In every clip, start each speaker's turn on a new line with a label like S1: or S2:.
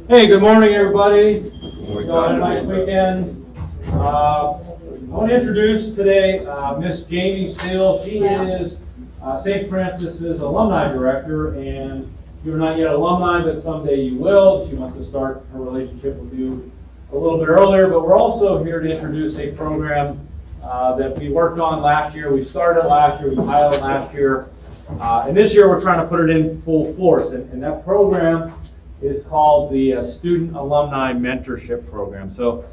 S1: Hey, good morning, everybody. Hope you all had a nice weekend. I want to introduce today Miss Jamie Steele. She is St. Francis's alumni director, and you're not yet alumni, but someday you will. She wants to start her relationship with you a little bit earlier, but we're also here to introduce a program that we worked on last year. We started last year, we piloted last year, and this year we're trying to put it in full force, and that program is called the Student Alumni Mentorship Program. So,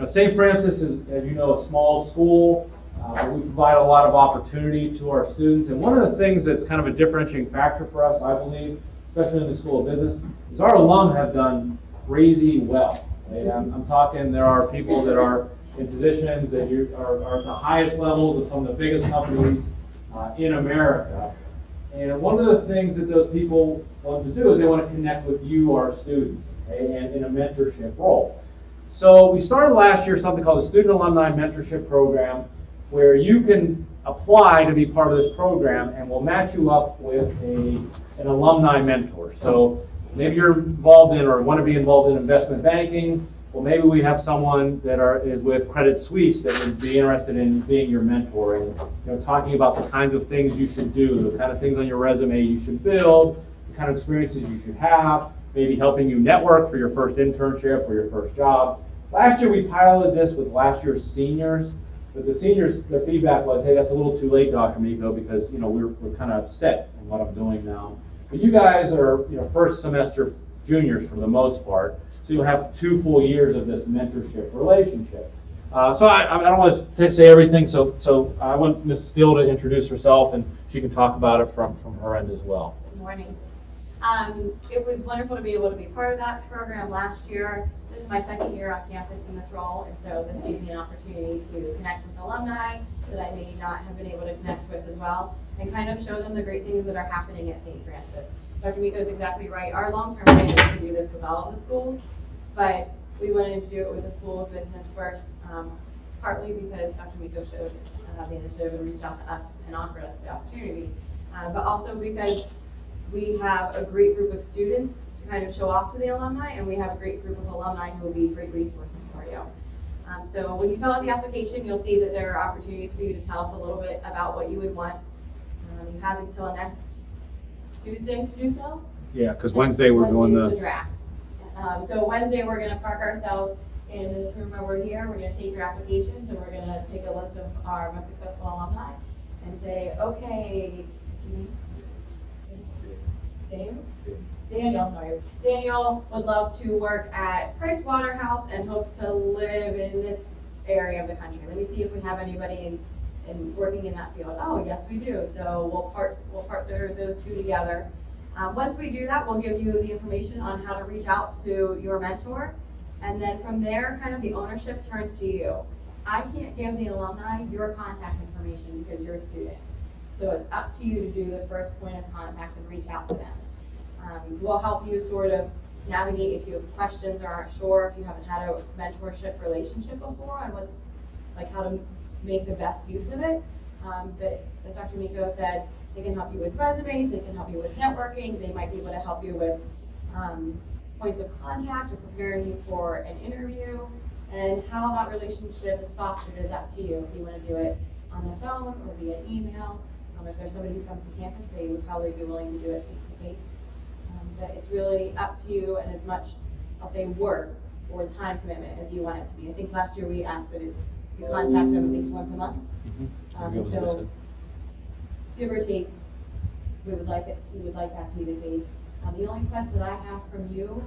S1: St. Francis is, as you know, a small school. We provide a lot of opportunity to our students, and one of the things that's kind of a differentiating factor for us, I believe, especially in the School of Business, is our alum have done crazy well. Okay? I'm talking, there are people that are in positions that are at the highest levels of some of the biggest companies in America. And one of the things that those people want to do is they want to connect with you, our students, okay, and in a mentorship role. So we started last year something called the Student Alumni Mentorship Program, where you can apply to be part of this program, and we'll match you up with an alumni mentor. So maybe you're involved in or want to be involved in investment banking. Well, maybe we have someone that is with Credit Suisse that would be interested in being your mentor and talking about the kinds of things you should do, the kind of things on your resume you should build, the kind of experiences you should have, maybe helping you network for your first internship or your first job. Last year we piloted this with last year's seniors, but the seniors, their feedback was, hey, that's a little too late, Dr. Miko, because we're kind of set in what I'm doing now. But you guys are first semester juniors for the most part. So you'll have 2 full years of this mentorship relationship. So I don't want to say everything, so I want Ms. Steele to introduce herself, and she can talk about it from her end as well.
S2: Good morning. It was wonderful to be able to be part of that program last year. This is my second year on campus in this role, and so this gave me an opportunity to connect with alumni that I may not have been able to connect with as well, and kind of show them the great things that are happening at St. Francis. Dr. Miko is exactly right. Our long-term plan is to do this with all of the schools, but we wanted to do it with the School of Business first, partly because Dr. Miko showed the initiative and reached out to us and offered us the opportunity, but also because we have a great group of students to kind of show off to the alumni, and we have a great group of alumni who will be great resources for you. So when you fill out the application, you'll see that there are opportunities for you to tell us a little bit about what you would want. You have until next Tuesday to do so.
S1: Yeah, because Wednesday we're doing
S2: the draft. So Wednesday we're going to park ourselves in this room where we're here. We're going to take your applications, and we're going to take a list of our most successful alumni and say, okay, Daniel would love to work at Price Waterhouse and hopes to live in this area of the country. Let me see if we have anybody in working in that field. Oh, yes, we do. So we'll partner those two together. Once we do that, we'll give you the information on how to reach out to your mentor. And then from there, kind of the ownership turns to you. I can't give the alumni your contact information because you're a student. So it's up to you to do the first point of contact and reach out to them. We'll help you sort of navigate if you have questions or aren't sure, if you haven't had a mentorship relationship before, on how to make the best use of it. But as Dr. Miko said, they can help you with resumes, they can help you with networking, they might be able to help you with points of contact or preparing you for an interview. And how that relationship is fostered is up to you. If you want to do it on the phone or via email, if there's somebody who comes to campus, they would probably be willing to do it face-to-face. But it's really up to you, and as much, I'll say, work or time commitment as you want it to be. I think last year we asked that you contact them at least once a month. So give or take, we would like that to be the case. The only request that I have from you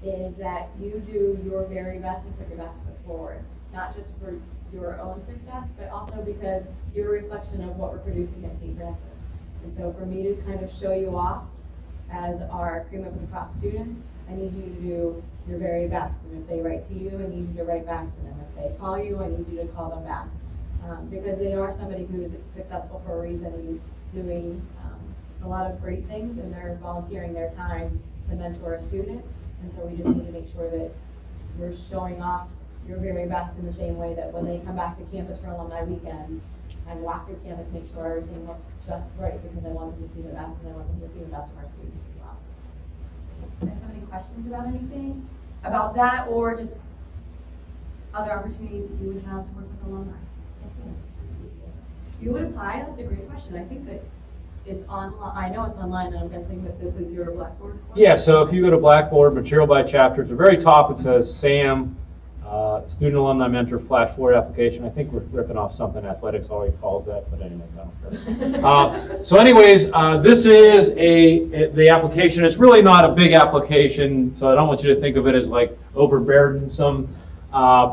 S2: is that you do your very best and put your best foot forward, not just for your own success, but also because you're a reflection of what we're producing at St. Francis. And so for me to kind of show you off as our cream of the crop students, I need you to do your very best. And if they write to you, I need you to write back to them. If they call you, I need you to call them back. Because they are somebody who is successful for a reason and doing a lot of great things, and they're volunteering their time to mentor a student. And so we just need to make sure that we're showing off your very best in the same way that when they come back to campus for alumni weekend and walk through campus, make sure everything looks just right, because I want them to see the best, and I want them to see the best of our students as well. Do you guys have any questions about anything? about that or just other opportunities that you would have to work with alumni. Yes, ma'am. You would apply? That's a great question. I think that it's online. I know it's online, and I'm guessing that this is your Blackboard course?
S1: Yeah, so if you go to Blackboard, material by chapter, at the very top it says SAM, Student Alumni Mentor Flash Forward application. I think we're ripping off something athletics already calls that, but anyways, I don't care. So anyways, this is the application. It's really not a big application, so I don't want you to think of it as like overburdensome.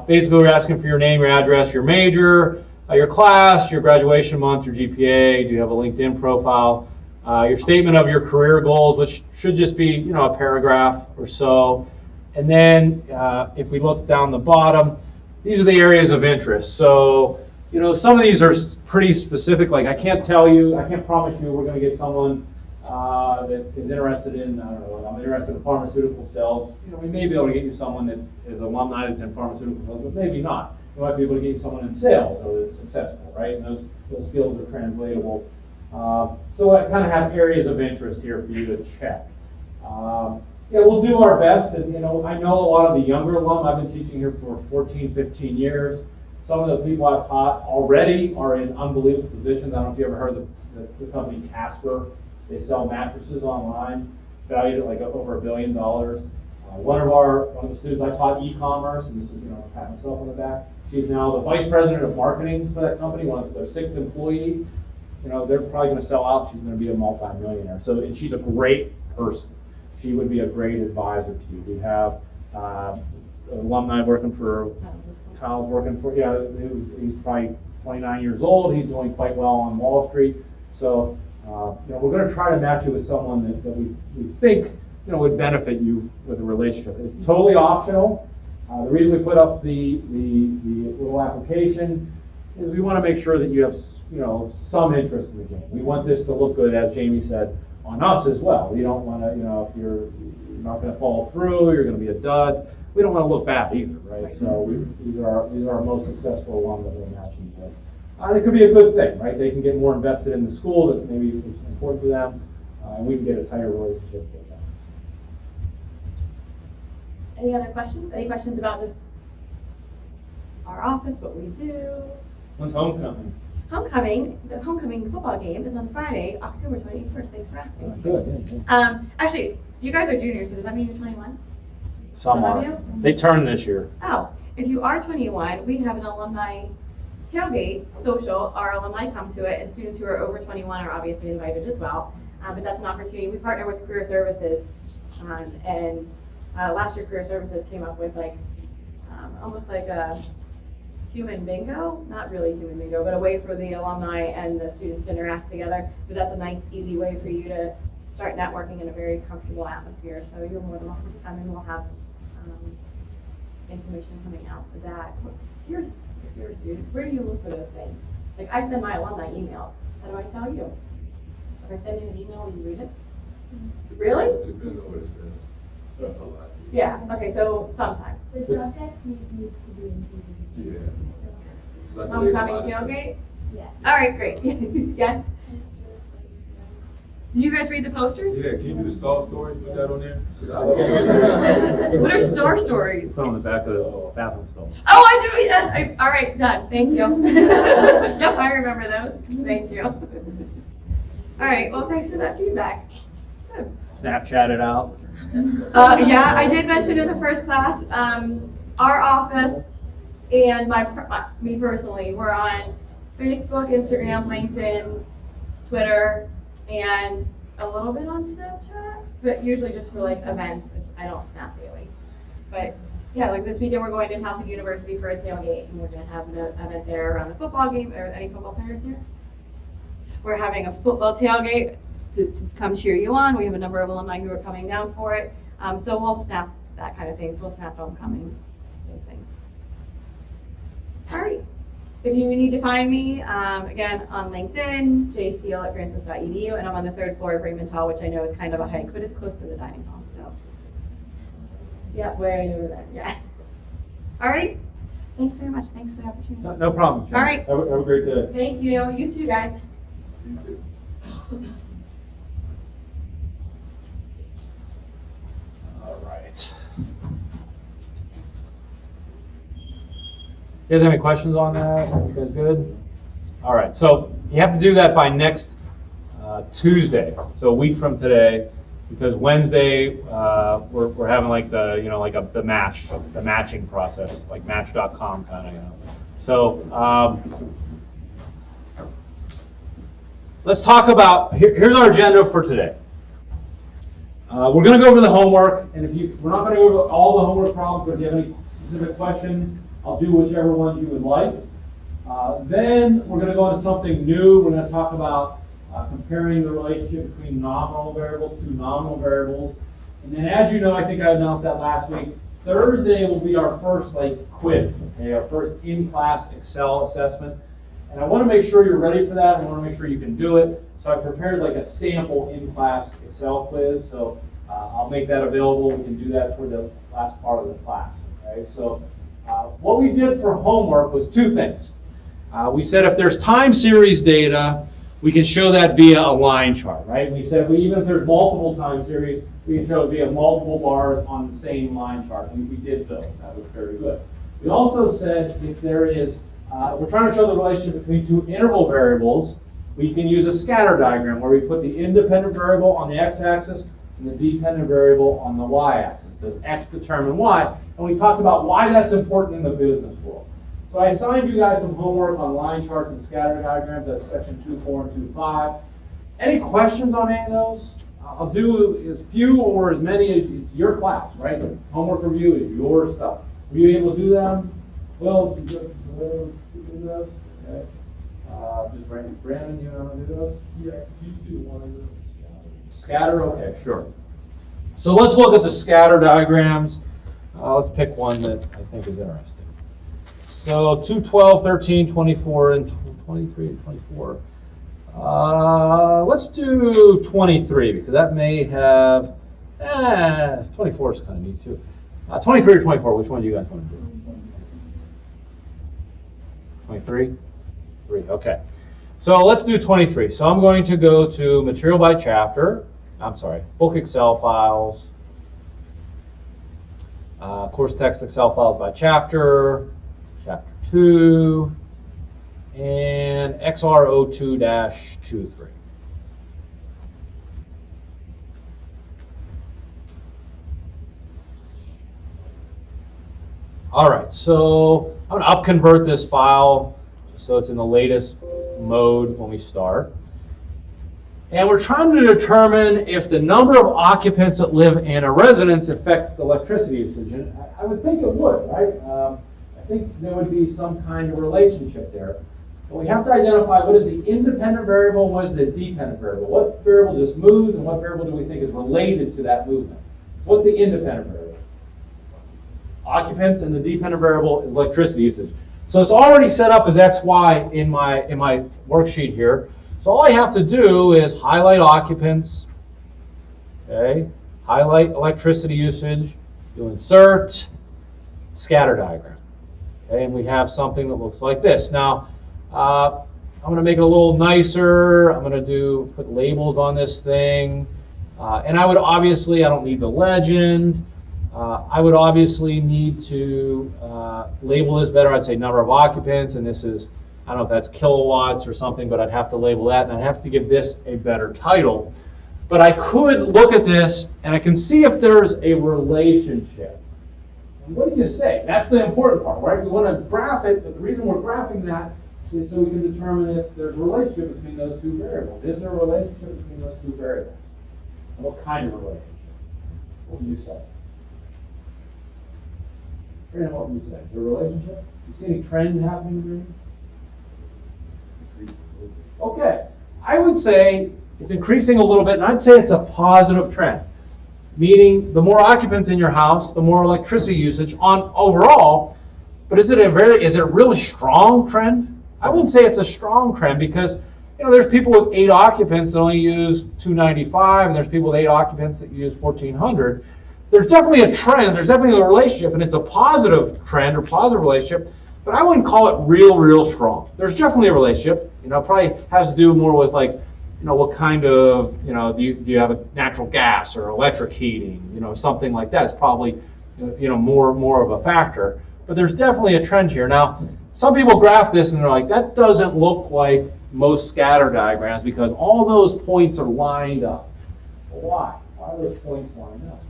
S1: Basically, we're asking for your name, your address, your major, your class, your graduation month, your GPA, do you have a LinkedIn profile, your statement of your career goals, which should just be, a paragraph or so. And then if we look down the bottom, these are the areas of interest. So, some of these are pretty specific. Like I can't promise you we're going to get someone that is interested in, I don't know, I'm interested in pharmaceutical sales. We may be able to get you someone that is alumni that's in pharmaceutical sales, but maybe not. We might be able to get you someone in sales that is successful, right? And those skills are translatable. So I kind of have areas of interest here for you to check. Yeah, we'll do our best. And, I know a lot of the younger alum. I've been teaching here for 14, 15 years. Some of the people I've taught already are in unbelievable positions. I don't know if you ever heard of the company Casper. They sell mattresses online, valued at like over $1 billion. One of the students I taught e-commerce, and this is, pat myself on the back. She's now the vice president of marketing for that company, one of their 6th employee. They're probably going to sell out. She's going to be a multi-millionaire. So, and she's a great person. She would be a great advisor to you. We have alumni working for, Kyle's working for, he's probably 29 years old. He's doing quite well on Wall Street. So, we're going to try to match you with someone that we think, would benefit you with a relationship. It's totally optional. The reason we put up the little application is we want to make sure that you have, some interest in the game. We want this to look good, as Jamie said, on us as well. We don't want to, if you're not going to follow through, you're going to be a dud. We don't want to look bad either, right? So these are our most successful alum that we're matching with. And it could be a good thing, right? They can get more invested in the school that maybe is important to them, and we can get a tighter relationship with them.
S2: Any other questions? Any questions about just our office, what we do?
S1: When's homecoming?
S2: The homecoming football game is on Friday, October 21st. Thanks for asking.
S1: Good.
S2: Actually, you guys are juniors, so does that mean you're 21?
S1: Some
S2: of
S1: are.
S2: you?
S1: They turn this year.
S2: Oh, if you are 21, we have an alumni tailgate social. Our alumni come to it, and students who are over 21 are obviously invited as well. But that's an opportunity. We partner with Career Services, and last year Career Services came up with almost like a human bingo, not really human bingo, but a way for the alumni and the students to interact together. But that's a nice, easy way for you to start networking in a very comfortable atmosphere. So you're more than welcome to come, and we'll have information coming out to that. If you're a student, where do you look for those things? Like I send my alumni emails. How do I tell you? If I send you an email, will you read it? Really?
S3: Depends on what it says. A lot to you.
S2: Yeah. Okay. So sometimes.
S4: The subtext needs to be included.
S3: Yeah. Like the
S2: Homecoming
S3: way the line
S2: tailgate?
S4: Yeah.
S2: All right, great. Yes? Did you guys read the posters?
S3: Yeah, can you do the stall story? Put that on there?
S2: What are store stories?
S1: Put on the back of the bathroom stall.
S2: Oh, I do, yes. All right, done. Thank you. Yep, I remember those. Thank you. All right, well, thanks for that feedback. Good.
S1: Snapchat it out.
S2: Yeah, I did mention in the first class, our office and me personally, we're on Facebook, Instagram, LinkedIn, Twitter, and a little bit on Snapchat, but usually just for like events. I don't snap daily. But yeah, like this weekend we're going to Towson University for a tailgate, and we're going to have the event there around the football game. Are any football players here? We're having a football tailgate to come cheer you on. We have a number of alumni who are coming down for it. So we'll snap that kind of thing. So we'll snap homecoming, those things. All right. If you need to find me, again, on LinkedIn, jsteele@francis.edu, and I'm on the 3rd floor of Raymond Hall, which I know is kind of a hike, but it's close to the dining hall, so. Yeah, way over there, yeah. All right. Thanks very much. Thanks for the opportunity.
S1: No problem. Jen.
S2: All right.
S1: Have a great day.
S2: Thank you. You too, guys.
S1: All right. You guys have any questions on that? You guys good? All right, so you have to do that by next Tuesday, so a week from today, because Wednesday we're having like the the matching process, like Match.com kind of. So let's talk about here's our agenda for today. We're going to go over the homework, and we're not going to go over all the homework problems, but if you have any specific questions, I'll do whichever ones you would like. Then we're going to go into something new. We're going to talk about comparing the relationship between nominal variables to nominal variables. And then, as you know, I think I announced that last week, Thursday will be our first quiz, okay, our first in-class Excel assessment. And I want to make sure you're ready for that. I want to make sure you can do it. So I prepared a sample in-class Excel quiz. So I'll make that available. We can do that toward the last part of the class. Okay. So what we did for homework was two things. We said if there's time series data, we can show that via a line chart, right? We said even if there's multiple time series, we can show it via multiple bars on the same line chart. And we did those. That was very good. We also said if there is, we're trying to show the relationship between two interval variables, we can use a scatter diagram where we put the independent variable on the x-axis and the dependent variable on the y-axis. Does x determine y? And we talked about why that's important in the business world. So I assigned you guys some homework on line charts and scatter diagrams. That's section 2.4 and 2.5. Any questions on any of those? I'll do as few or as many as it's your class, right? Homework review is your stuff. Were you able to do them? Well, did you do those? Okay. Just Brandon, you know how to do those?
S5: Yeah, you do one of those.
S1: Scatter, okay, sure. So let's look at the scatter diagrams. Let's pick one that I think is interesting. So 2, 12, 13, 24, and 23 and 24. Let's do 23 because that may have, 24 is kind of neat too. 23 or 24, which one do you guys want to do? 23? 3, okay. So let's do 23. So I'm going to go to material by chapter. I'm sorry, book Excel files. Course text Excel files by chapter. Chapter 2. And XR02-23. All right, so I'm going to upconvert this file so it's in the latest mode when we start. And we're trying to determine if the number of occupants that live in a residence affect the electricity usage. And I would think it would, right? I think there would be some kind of relationship there. But we have to identify what is the independent variable and what is the dependent variable. What variable just moves and what variable do we think is related to that movement? So what's the independent variable? Occupants, and the dependent variable is electricity usage. So it's already set up as XY in my worksheet here. So all I have to do is highlight occupants, okay, highlight electricity usage, do insert, scatter diagram. Okay, and we have something that looks like this. Now, I'm going to make it a little nicer. I'm going to put labels on this thing. And I would obviously, I don't need the legend. I would obviously need to label this better. I'd say number of occupants, and this is, I don't know if that's kilowatts or something, but I'd have to label that, and I'd have to give this a better title. But I could look at this, and I can see if there's a relationship. And what do you say? That's the important part, right? We want to graph it, but the reason we're graphing that is so we can determine if there's a relationship between those two variables. Is there a relationship between those two variables? And what kind of relationship? What would you say? Brandon, what would you say? Is there a relationship? You see any trend happening, Brandon? Okay, I would say it's increasing a little bit, and I'd say it's a positive trend. Meaning, the more occupants in your house, the more electricity usage on overall. But is it a really strong trend? I wouldn't say it's a strong trend because there's people with 8 occupants that only use 295, and there's people with 8 occupants that use 1400. There's definitely a trend. There's definitely a relationship, and it's a positive trend or positive relationship. But I wouldn't call it real strong. There's definitely a relationship. Probably has to do more with what kind of, do you have a natural gas or electric heating, something like that is probably, more of a factor. But there's definitely a trend here. Now, some people graph this and they're like, that doesn't look like most scatter diagrams because all those points are lined up. Well, why? Why are those points lined up?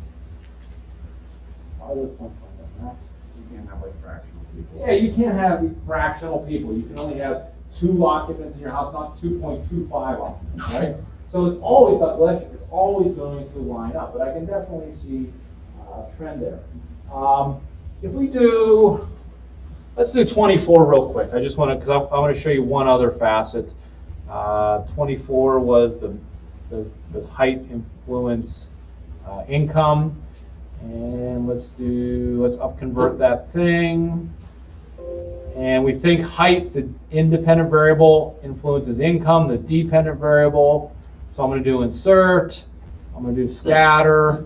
S1: Why are those points lined up?
S3: You can't have like fractional people.
S1: Yeah, you can't have fractional people. You can only have 2 occupants in your house, not 2.25 occupants, right? So it's always, God bless you, it's always going to line up. But I can definitely see a trend there. If we do, let's do 24 real quick. I just want to, because I want to show you one other facet. 24 was does height influence income? And let's upconvert that thing. And we think height, the independent variable, influences income, the dependent variable. So I'm going to do insert, I'm going to do scatter.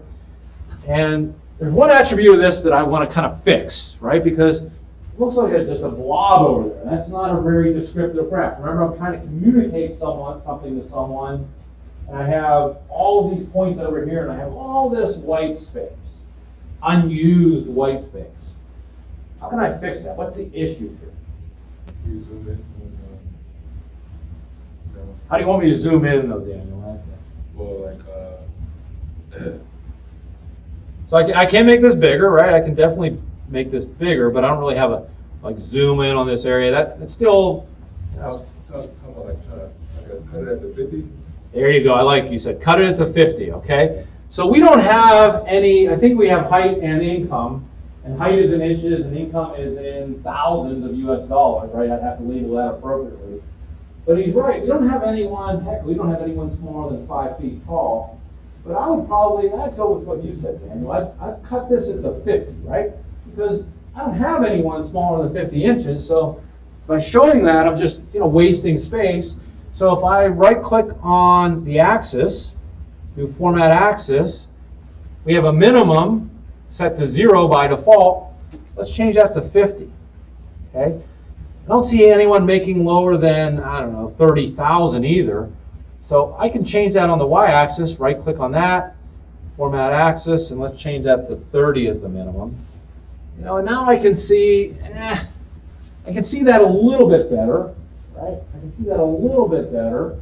S1: And there's one attribute of this that I want to kind of fix, right? Because it looks like it's just a blob over there. That's not a very descriptive graph. Remember, I'm trying to communicate something to someone, and I have all of these points over here, and I have all this white space, unused white space. How can I fix that? What's the issue here?
S3: You zoom in
S1: How do you want me to zoom in, though, Daniel?
S3: well, like,
S1: So I can make this bigger, right? I can definitely make this bigger, but I don't really have a zoom in on this area. That's still.
S3: I was talking about like trying to, I guess, cut it at the 50.
S1: There you go. I like you said. Cut it at the 50. Okay. So we don't have any. I think we have height and income, and height is in inches, and income is in thousands of U.S. dollars, right? I'd have to label that appropriately. But he's right. We don't have anyone. Heck, we don't have anyone smaller than 5 feet tall. But I'd go with what you said, Daniel. I'd cut this at the 50, right? Because I don't have anyone smaller than 50 inches. So by showing that, I'm just wasting space. So if I right-click on the axis, do Format Axis, we have a minimum set to 0 by default. Let's change that to 50. Okay. I don't see anyone making lower than 30,000 either. So I can change that on the y-axis, right-click on that, Format Axis, and let's change that to 30 as the minimum. And now I can see, I can see that a little bit better, right? I can see that a little bit better.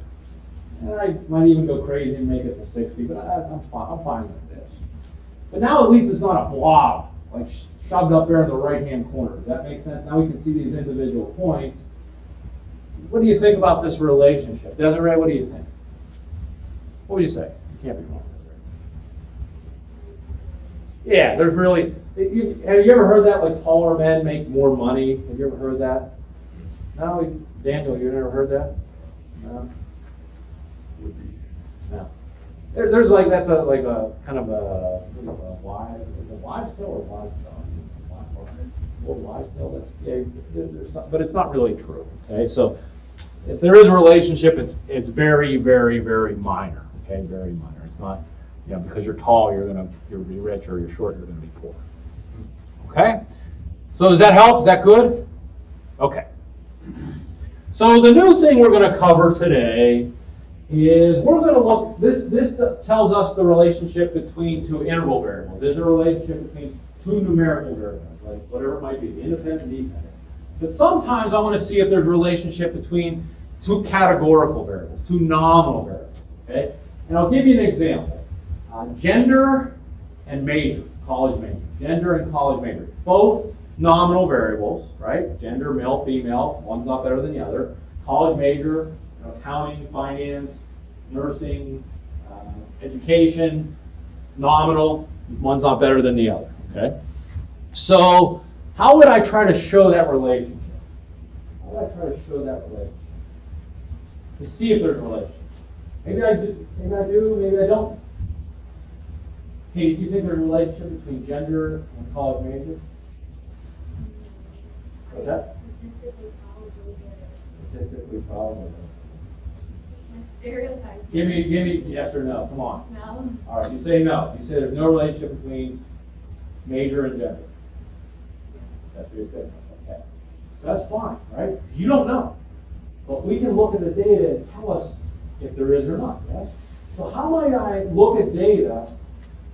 S1: And I might even go crazy and make it to 60, but I'm fine with this. But now at least it's not a blob, like shoved up there in the right-hand corner. Does that make sense? Now we can see these individual points. What do you think about this relationship? Desiree, what do you think? What would you say? You can't be wrong. Yeah, there's really, have you ever heard that, like taller men make more money? Have you ever heard that? No, Daniel, you never heard that? No?
S3: Would be.
S1: No. There's like, that's like a kind of a wives' tale or wives' tale? Wives' tale, that's, yeah, there's some, but it's not really true, okay? So if there is a relationship, it's very, very, very minor, okay? Very minor. It's not, because you're tall, you're gonna be rich, or you're short, you're gonna be poor. Okay? So does that help? Is that good? Okay. So the new thing we're gonna cover today is we're gonna look, this tells us the relationship between 2 interval variables. There's a relationship between 2 numerical variables, like whatever it might be, independent and dependent. But sometimes I want to see if there's a relationship between 2 categorical variables, 2 nominal variables, okay? And I'll give you an example. Gender and major, college major. Gender and college major. Both nominal variables, right? Gender, male, female, one's not better than the other. College major, accounting, finance, nursing, education, nominal, one's not better than the other, okay? So how would I try to show that relationship? How would I try to show that relationship? To see if there's a relationship. Maybe I do, maybe I don't. Hey, do you think there's a relationship between gender and college major? What's that? Statistically probably.
S4: Like stereotypes.
S1: Give me yes or no. Come on.
S4: No.
S1: All right, you say no. You say there's no relationship between major and gender. That's what you're saying. Okay. So that's fine, right? You don't know. But we can look at the data and tell us if there is or not, yes? So how might I look at data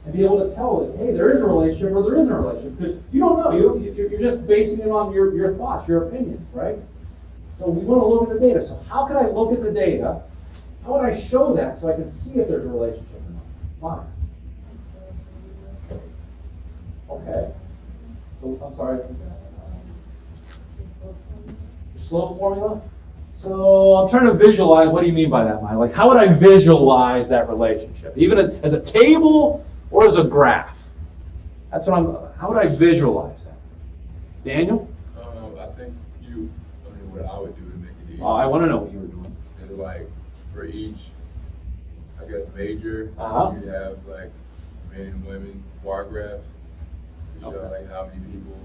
S1: and be able to tell that, hey, there is a relationship or there isn't a relationship, because you don't know. You're just basing it on your thoughts, your opinions, right? So we want to look at the data. So how can I look at the data? How would I show that so I can see if there's a relationship or not? Fine. Okay. So, I'm sorry. Slope formula? So I'm trying to visualize, what do you mean by that, Mike? Like, how would I visualize that relationship? Even as a table or as a graph? That's what how would I visualize that? Daniel?
S3: I think what I would do to make it easy.
S1: I want to know what you were doing.
S3: Is like for each, I guess, major, you'd have like men and women bar graphs to show
S1: Okay.
S3: like how many people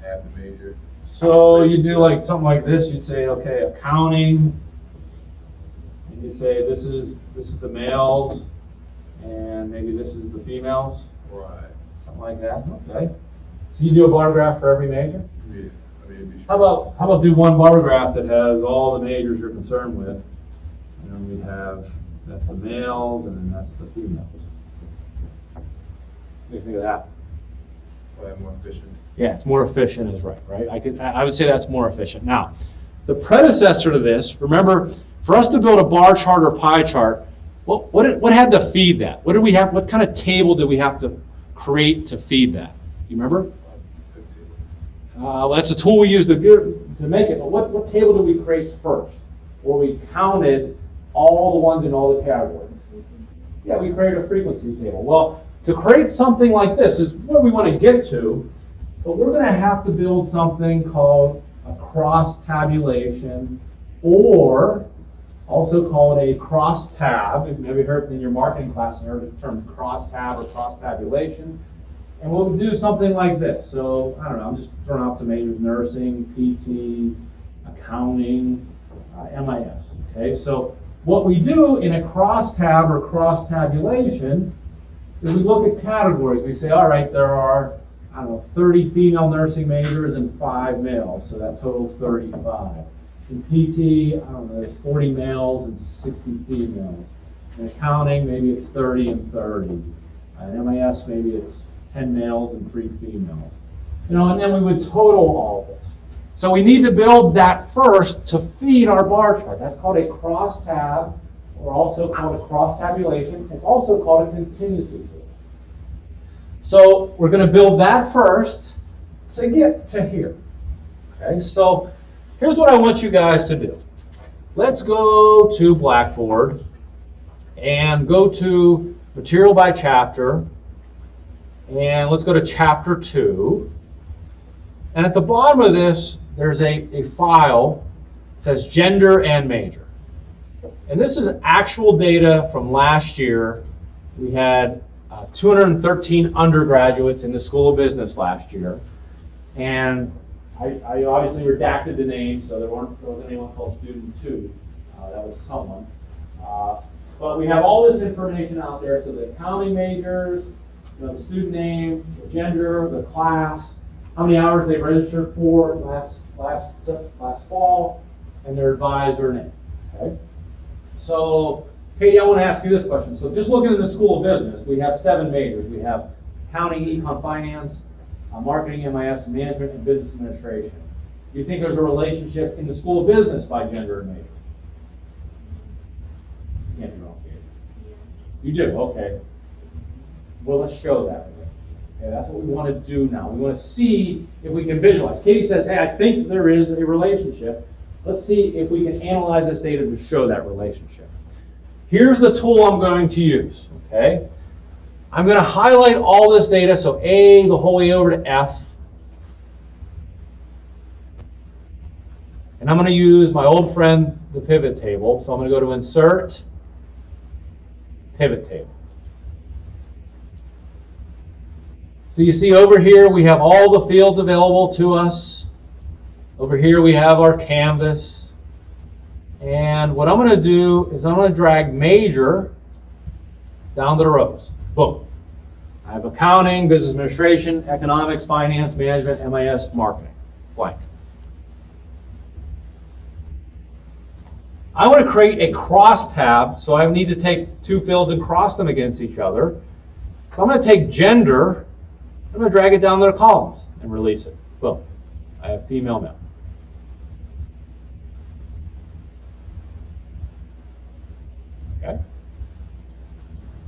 S3: have the major.
S1: So you do like something like this. You'd say, okay, accounting. And you'd say this is the males, and maybe this is the females,
S3: Right.
S1: something like that. Okay. So you do a bar graph for every major.
S3: Yeah. I mean, it'd be
S1: How about do one bar graph that has all the majors you're concerned with, and then we have that's the males, and then that's the females. What do you think of that?
S3: probably more efficient.
S1: Yeah, it's more efficient is right? I would say that's more efficient. Now, the predecessor to this, remember, for us to build a bar chart or pie chart, what had to feed that? What did we have? What kind of table did we have to create to feed that? Do you remember?
S3: 15.
S1: Well, that's the tool we used to make it. But what table did we create first? Where we counted all the ones in all the categories. Yeah, we created a frequency table. Well, to create something like this is what we want to get to, but we're going to have to build something called a cross tabulation, or also called a cross tab. If you've never heard in your marketing class, you heard the term cross tab or cross tabulation. And we'll do something like this. So, I don't know, I'm just throwing out some majors: nursing, PT, accounting, MIS. Okay, so what we do in a cross tab or cross tabulation is we look at categories. We say, all right, there are, 30 female nursing majors and 5 males, so that totals 35. In PT, there's 40 males and 60 females. In accounting, maybe it's 30 and 30. In MIS, maybe it's 10 males and 3 females. And then we would total all of this. So we need to build that first to feed our bar chart. That's called a cross tab, or also called a cross tabulation. It's also called a contingency table. So we're going to build that first to get to here. Okay, so here's what I want you guys to do. Let's go to Blackboard and go to Material by Chapter, and let's go to Chapter 2. And at the bottom of this, there's a file that says Gender and Major. And this is actual data from last year. We had 213 undergraduates in the School of Business last year. And I obviously redacted the name, so there wasn't anyone called Student 2. That was someone. But we have all this information out there, so the accounting majors, the student name, the gender, the class, how many hours they registered for last fall, and their advisor name. Okay? So, Katie, I want to ask you this question. So just looking at the School of Business, we have 7 majors. We have accounting, econ, finance, marketing, MIS, management, and business administration. Do you think there's a relationship in the School of Business by gender and major? You can't be wrong, Katie. You do, okay. Well, let's show that. Okay, that's what we want to do now. We want to see if we can visualize. Katie says, hey, I think there is a relationship. Let's see if we can analyze this data to show that relationship. Here's the tool I'm going to use, okay? I'm going to highlight all this data, so A the whole way over to F. And I'm going to use my old friend, the pivot table. So I'm going to go to Insert, Pivot Table. So you see over here we have all the fields available to us. Over here we have our canvas. And what I'm going to do is I'm going to drag major down to the rows. Boom. I have accounting, business administration, economics, finance, management, MIS, marketing. Blank. I want to create a cross tab, so I need to take 2 fields and cross them against each other. So I'm going to take gender, I'm going to drag it down to the columns and release it. Boom. I have female, male. Okay.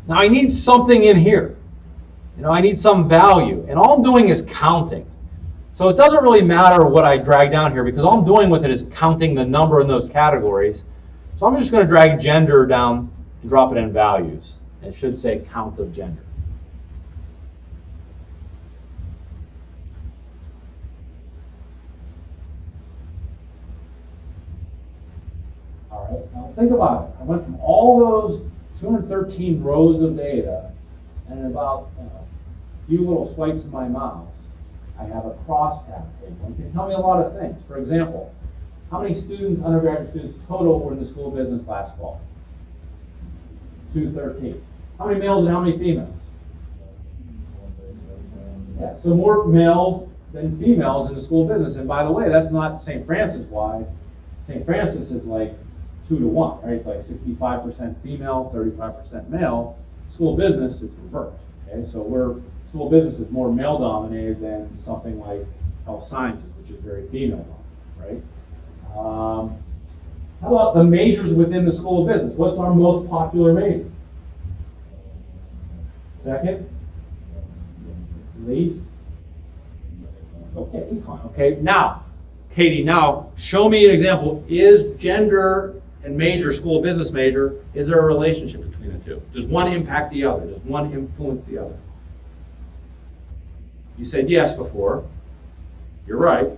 S1: Now I need something in here. I need some value. And all I'm doing is counting. So it doesn't really matter what I drag down here because all I'm doing with it is counting the number in those categories. So I'm just going to drag gender down and drop it in values. It should say count of gender. All right, now think about it. I went from all those 213 rows of data and in about a few little swipes of my mouse, I have a crosstab table. It can tell me a lot of things. For example, how many students, undergraduate students total, were in the school of business last fall? 213. How many males and how many females? Yeah, so more males than females in the school of business. And by the way, that's not St. Francis wide. St. Francis is like 2 to 1, right? It's like 65% female, 35% male. School of business, it's reversed. Okay, so school of business is more male dominated than something like health sciences, which is very female dominated, right? How about the majors within the school of business? What's our most popular major? Second? Least? Okay, econ. Okay, now, Katie, now show me an example. Is gender and major, school of business major, is there a relationship between the two? Does one impact the other? Does one influence the other? You said yes before. You're right.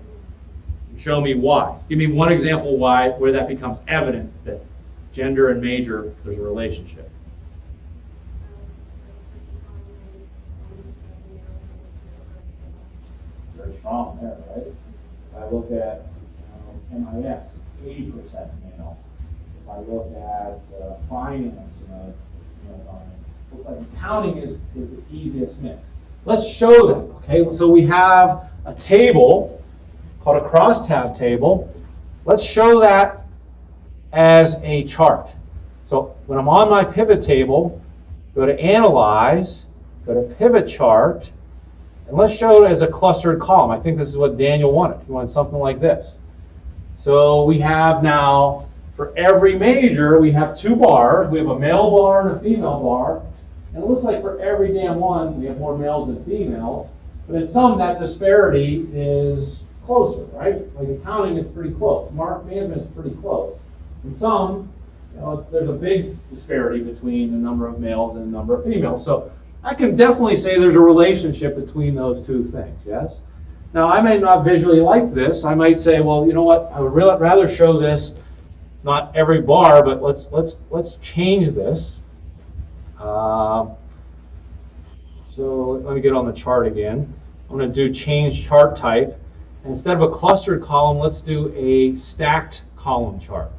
S1: Show me why. Give me one example where that becomes evident that gender and major, there's a relationship. Very strong there, right? If I look at MIS, it's 80% male. If I look at finance, it's looks like accounting is the easiest mix. Let's show them. Okay, so we have a table called a crosstab table. Let's show that as a chart. So when I'm on my pivot table, go to Analyze, go to Pivot Chart, and let's show it as a clustered column. I think this is what Daniel wanted. He wanted something like this. So we have now, for every major, we have 2 bars. We have a male bar and a female bar. And it looks like for every damn one, we have more males than females. But in some, that disparity is closer, right? Like accounting is pretty close. Management is pretty close. In some, there's a big disparity between the number of males and the number of females. So I can definitely say there's a relationship between those two things, yes? Now, I may not visually like this. I might say, well, you know what? I would rather show this, not every bar, but let's change this. So let me get on the chart again. I'm going to do change chart type. And instead of a clustered column, let's do a stacked column chart.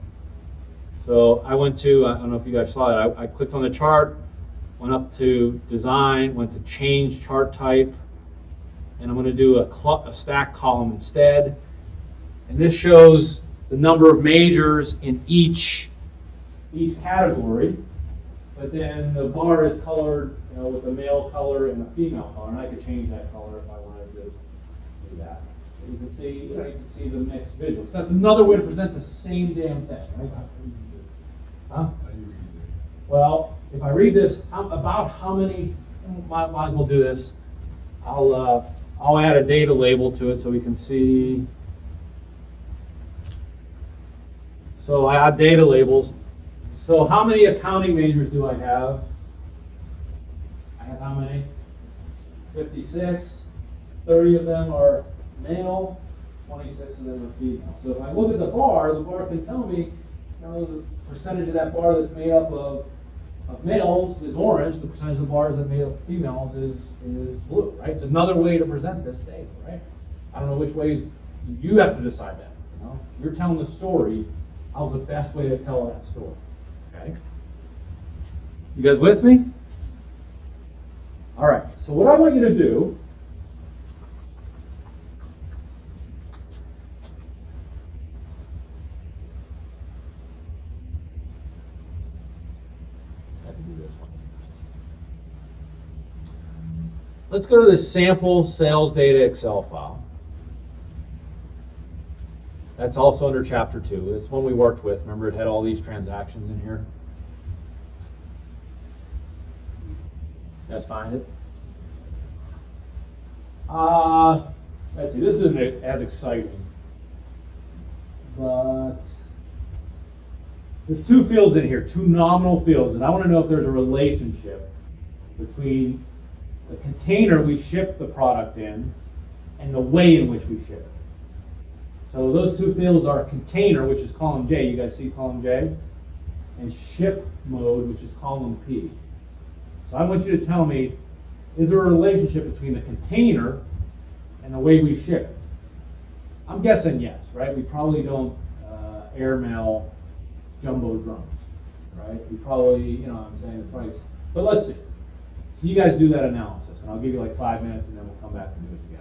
S1: So I went to, I don't know if you guys saw it, I clicked on the chart, went up to design, went to change chart type, and I'm going to do a stack column instead. And this shows the number of majors in each category, but then the bar is colored with a male color and a female color, and I could change that color if I wanted to do that. You can see, you can see the mixed visuals. That's another way to present the same damn thing, right? Huh? Well, if I read this, about how many, might as well do this. I'll add a data label to it so we can see. So I add data labels. So how many accounting majors do I have? I have how many? 56. 30 of them are male, 26 of them are female. So if I look at the bar can tell me the percentage of that bar that's made up of males is orange, the percentage of the bars that are made up of females is blue, right? It's another way to present this data, right? I don't know which ways you have to decide that. You're telling the story. How's the best way to tell that story? Okay. You guys with me? All right. So what I want you to do let's go to this sample sales data Excel file. That's also under chapter 2. It's one we worked with. Remember, it had all these transactions in here. You guys find it? Let's see, this isn't as exciting, but there's 2 fields in here, 2 nominal fields, and I want to know if there's a relationship between the container we ship the product in and the way in which we ship it. So those 2 fields are container, which is column J, you guys see column J, and ship mode, which is column P. So I want you to tell me, is there a relationship between the container and the way we ship it? I'm guessing yes, right? We probably don't airmail jumbo drums, right? We probably, you know what I'm saying, the price. But let's see. So you guys do that analysis, and I'll give you like 5 minutes, and then we'll come back and do it together.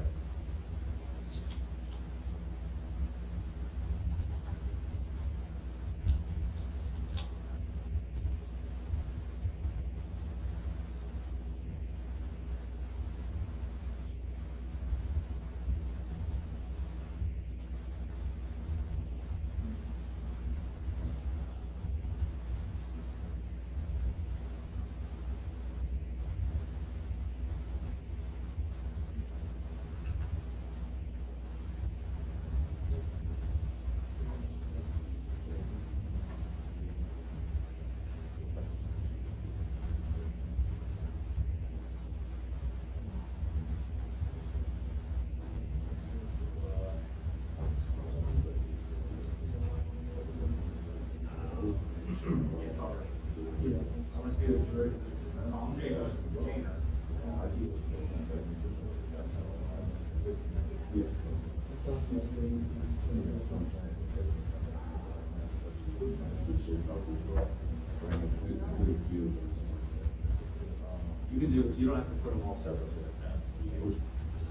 S1: You can do it. You don't have to put them all separately like that. You can just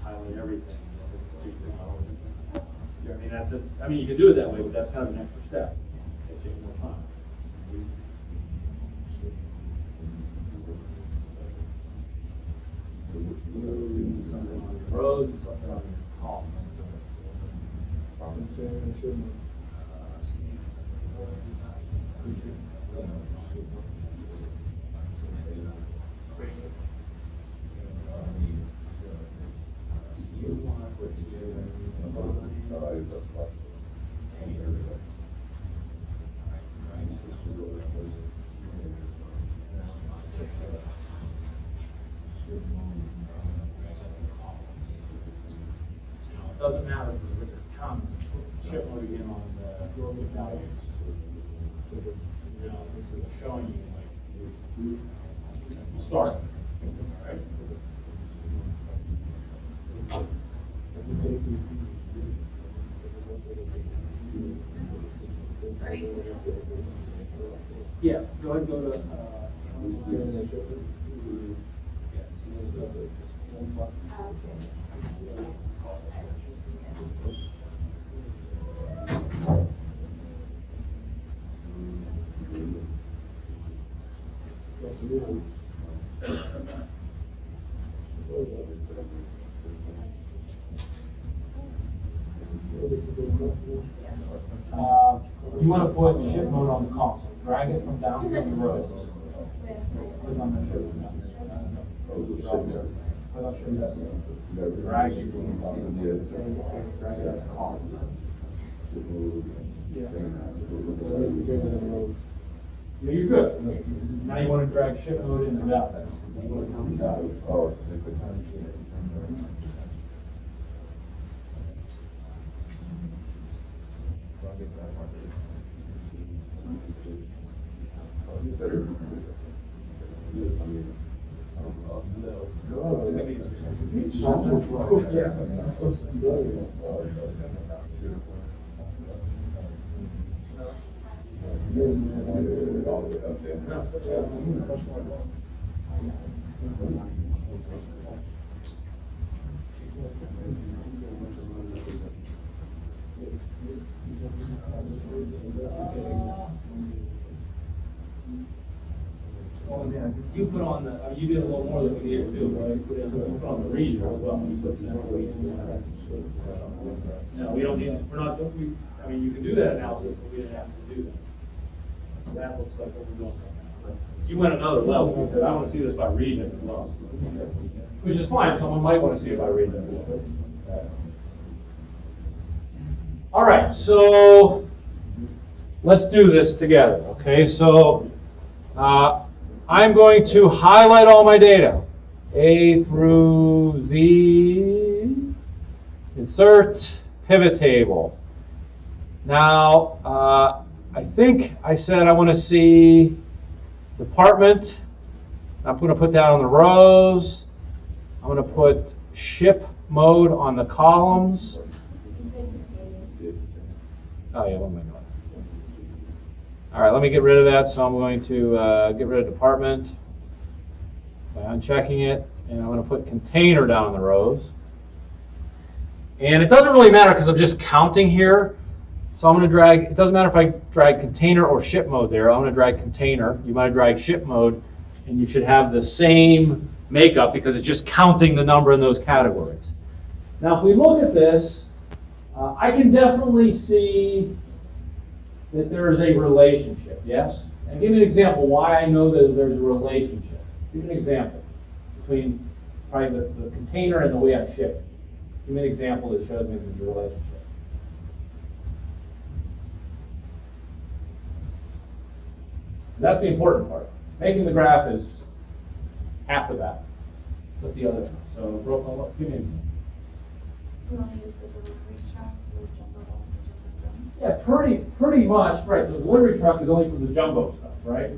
S1: highlight everything. I mean, that's it. I mean, you can do it that way, but that's kind of an extra step. It takes more time. Something on your rows and something on your columns. It doesn't matter if it comes, ship mode again on the values. You know, this is showing you like, that's the start. All right.
S2: Sorry.
S1: Yeah, go ahead and go to, you want to put ship mode on the console. Drag it from down from the rows. Click on the ship mode. Drag it from the drag it to the column. Yeah, you're good. Now you want to drag ship mode in the value. you put on the, you did a little more than we did too, right? You put on the region as well. No, we don't need, we're not, I mean, you can do that analysis, but we didn't ask you to do that. That looks like what we're doing right now. You went another level, you said, I want to see this by region as well. Which is fine, someone might want to see it by region as well. All right, so let's do this together, okay? So I'm going to highlight all my data, A through Z, insert pivot table. Now, I think I said I want to see department. I'm going to put that on the rows. I'm going to put ship mode on the columns. Oh, yeah, what am I doing? All right, let me get rid of that. So I'm going to get rid of department by unchecking it. And I'm going to put container down in the rows. And it doesn't really matter because I'm just counting here. So I'm going to drag, it doesn't matter if I drag container or ship mode there. I'm going to drag container. You might drag ship mode, and you should have the same makeup because it's just counting the number in those categories. Now, if we look at this, I can definitely see that there is a relationship, yes? And give me an example why I know that there's a relationship. Give me an example between probably the container and the way I ship it. Give me an example that shows me there's a relationship. That's the important part. Making the graph is half the battle. What's the other one? So, roll call, give me an example.
S4: We want to use the delivery truck for the jumbo balls and jumbo
S1: Yeah, pretty much, right. The delivery truck is only for the jumbo stuff, right?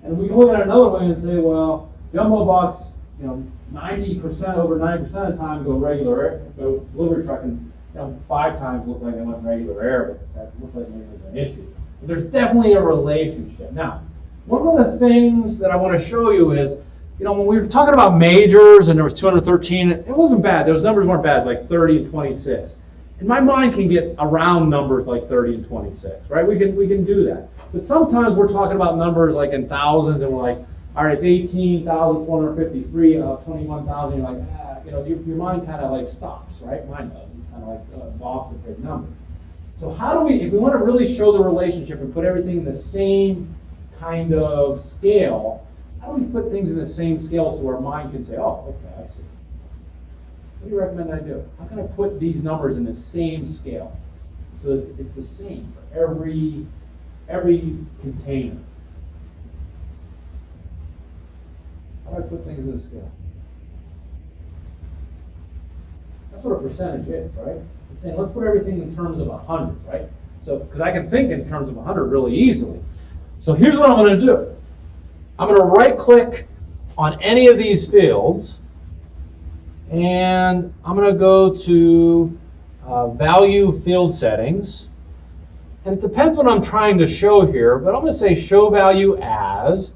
S1: And we can look at it another way and say, well, jumbo box, 90%, over 90% of the time go regular air, go delivery truck, and 5 times look like they went regular air, but that looked like maybe there's an issue. But there's definitely a relationship. Now, one of the things that I want to show you is, when we were talking about majors and there was 213, it wasn't bad. Those numbers weren't bad. It's like 30 and 26. And my mind can get around numbers like 30 and 26, right? We can do that. But sometimes we're talking about numbers like in thousands, and we're like, all right, it's 18,453 of 21,000. You're like, your mind kind of like stops, right? Mine does. It kind of like balks at big numbers. So how do we, if we want to really show the relationship and put everything in the same kind of scale, how do we put things in the same scale so our mind can say, oh, okay, I see. What do you recommend I do? How can I put these numbers in the same scale so that it's the same for every container? How do I put things in the scale? That's what a percentage is, right? It's saying let's put everything in terms of 100, right? So, because I can think in terms of 100 really easily. So here's what I'm going to do. I'm going to right-click on any of these fields, and I'm going to go to Value Field Settings. And it depends what I'm trying to show here, but I'm going to say Show Value As.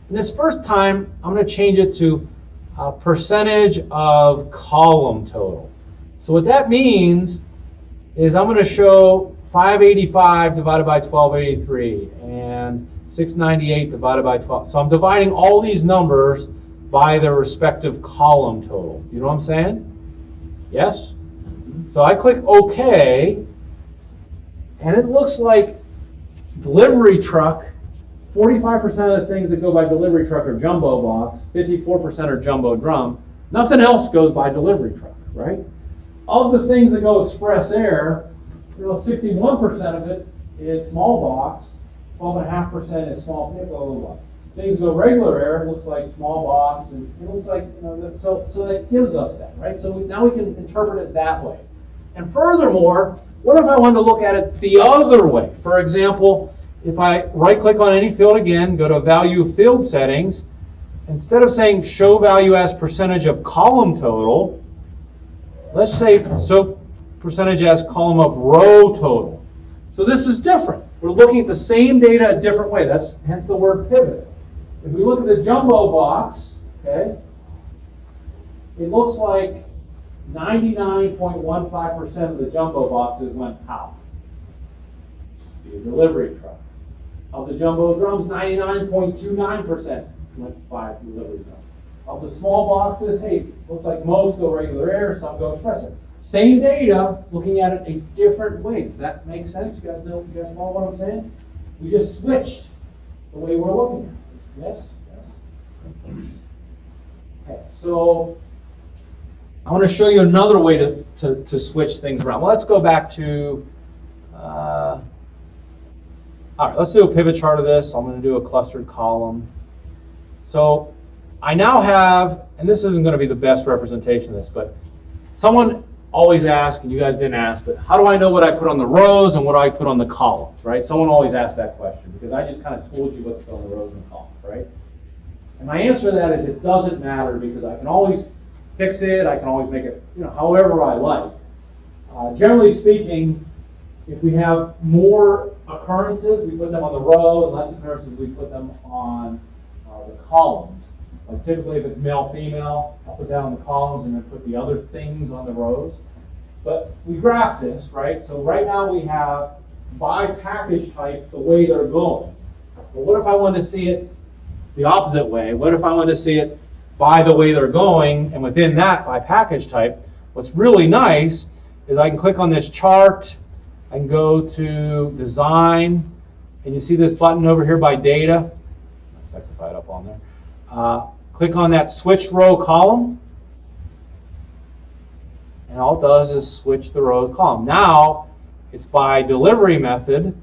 S1: And this first time, I'm going to change it to percentage of column total. So what that means is I'm going to show 585 divided by 1283 and 698 divided by 12. So I'm dividing all these numbers by their respective column total. Do you know what I'm saying? Yes? So I click OK, and it looks like delivery truck, 45% of the things that go by delivery truck are jumbo box, 54% are jumbo drum. Nothing else goes by delivery truck, right? Of the things that go express air, 61% of it is small box, 12.5% is small pit, blah, blah, blah. Things go regular air, it looks like small box, and it looks like, so that gives us that, right? So now we can interpret it that way. And furthermore, what if I wanted to look at it the other way? For example, if I right-click on any field again, go to Value Field Settings, instead of saying Show Value as percentage of column total, let's say so percentage as column of row total. So this is different. We're looking at the same data a different way. That's hence the word pivot. If we look at the jumbo box, okay, it looks like 99.15% of the jumbo boxes went out. The delivery truck. Of the jumbo drums, 99.29% went by delivery zone. Of the small boxes, hey, looks like most go regular air, some go express air. Same data, looking at it a different way. Does that make sense? You guys follow what I'm saying? We just switched the way we're looking at it. Yes? Yes? Okay, so I want to show you another way to switch things around. Well, let's go back to, all right, let's do a pivot chart of this. I'm going to do a clustered column. So I now have, and this isn't going to be the best representation of this, but someone always asks, and you guys didn't ask, but how do I know what I put on the rows and what I put on the columns, right? Someone always asks that question because I just kind of told you what to put on the rows and columns, right? And my answer to that is it doesn't matter because I can always fix it, I can always make it, however I like. Generally speaking, if we have more occurrences, we put them on the row, and less occurrences, we put them on the columns. Like typically if it's male, female, I'll put that on the columns and then put the other things on the rows. But we graph this, right? So right now we have by package type the way they're going. But what if I wanted to see it the opposite way? What if I wanted to see it by the way they're going, and within that by package type? What's really nice is I can click on this chart, I can go to design, and you see this button over here by data. Let's sexify it up on there. Click on that switch row column, and all it does is switch the row column. Now it's by delivery method,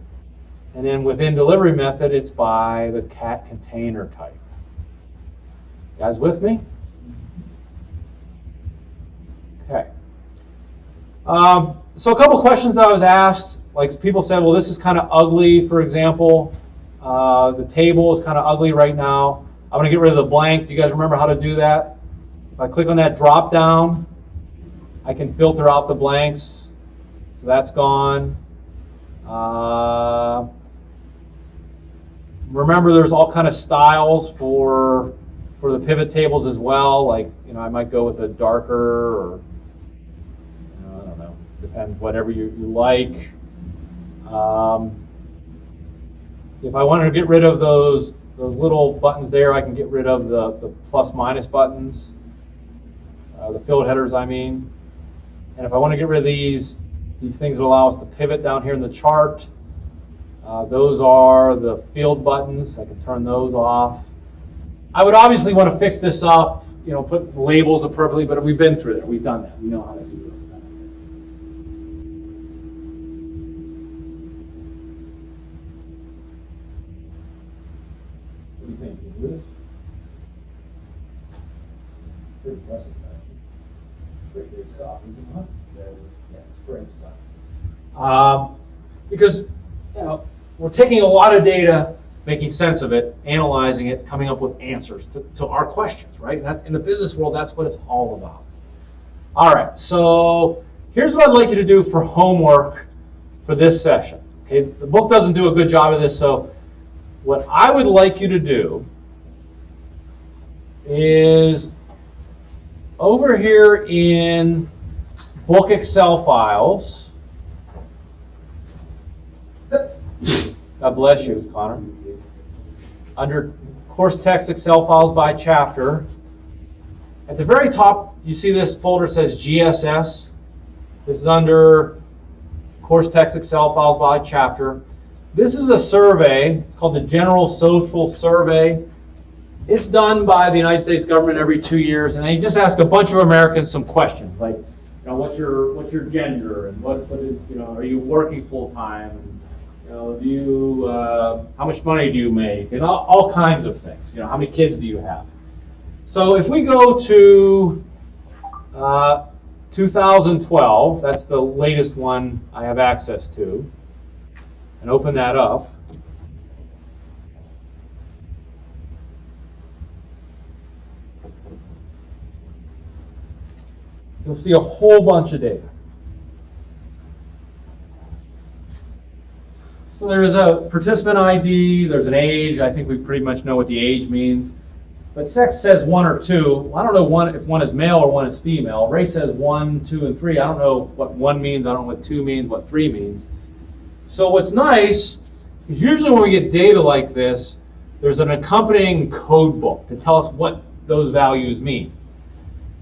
S1: and then within delivery method it's by the cat container type. You guys with me? Okay. So a couple questions I was asked, like people said, well, this is kind of ugly, for example. The table is kind of ugly right now. I'm going to get rid of the blank. Do you guys remember how to do that? If I click on that drop down, I can filter out the blanks. So that's gone. Remember, there's all kind of styles for the pivot tables as well. Like, I might go with a darker, or I don't know, depends, whatever you like. If I wanted to get rid of those little buttons there, I can get rid of the plus minus buttons, the field headers, I mean. And if I want to get rid of these things that allow us to pivot down here in the chart, those are the field buttons. I can turn those off. I would obviously want to fix this up, put the labels appropriately, but we've been through that. We've done that. We know how to do this. What do you think? Can you do this? Pretty impressive, right? Great stuff, isn't it? Yeah, it's great stuff. Because we're taking a lot of data, making sense of it, analyzing it, coming up with answers to our questions, right? That's in the business world. That's what it's all about. All right. So here's what I'd like you to do for homework for this session. Okay. The book doesn't do a good job of this, so what I would like you to do is over here in book Excel files. God bless you, Connor. Under course text Excel files by chapter, at the very top, you see this folder says GSS. This is under course text Excel files by chapter. This is a survey. It's called the General Social Survey. It's done by the United States government every 2 years, and they just ask a bunch of Americans some questions like, what's your gender, and what is, are you working full time? Do you how much money do you make, and all kinds of things. How many kids do you have? So if we go to 2012, that's the latest one I have access to, and open that up. You'll see a whole bunch of data. So there's a participant ID, there's an age. I think we pretty much know what the age means. But sex says 1 or 2. I don't know if one is male or one is female. Race says 1, 2, and 3. I don't know what 1 means. I don't know what 2 means, what 3 means. So what's nice is usually when we get data like this, there's an accompanying code book to tell us what those values mean.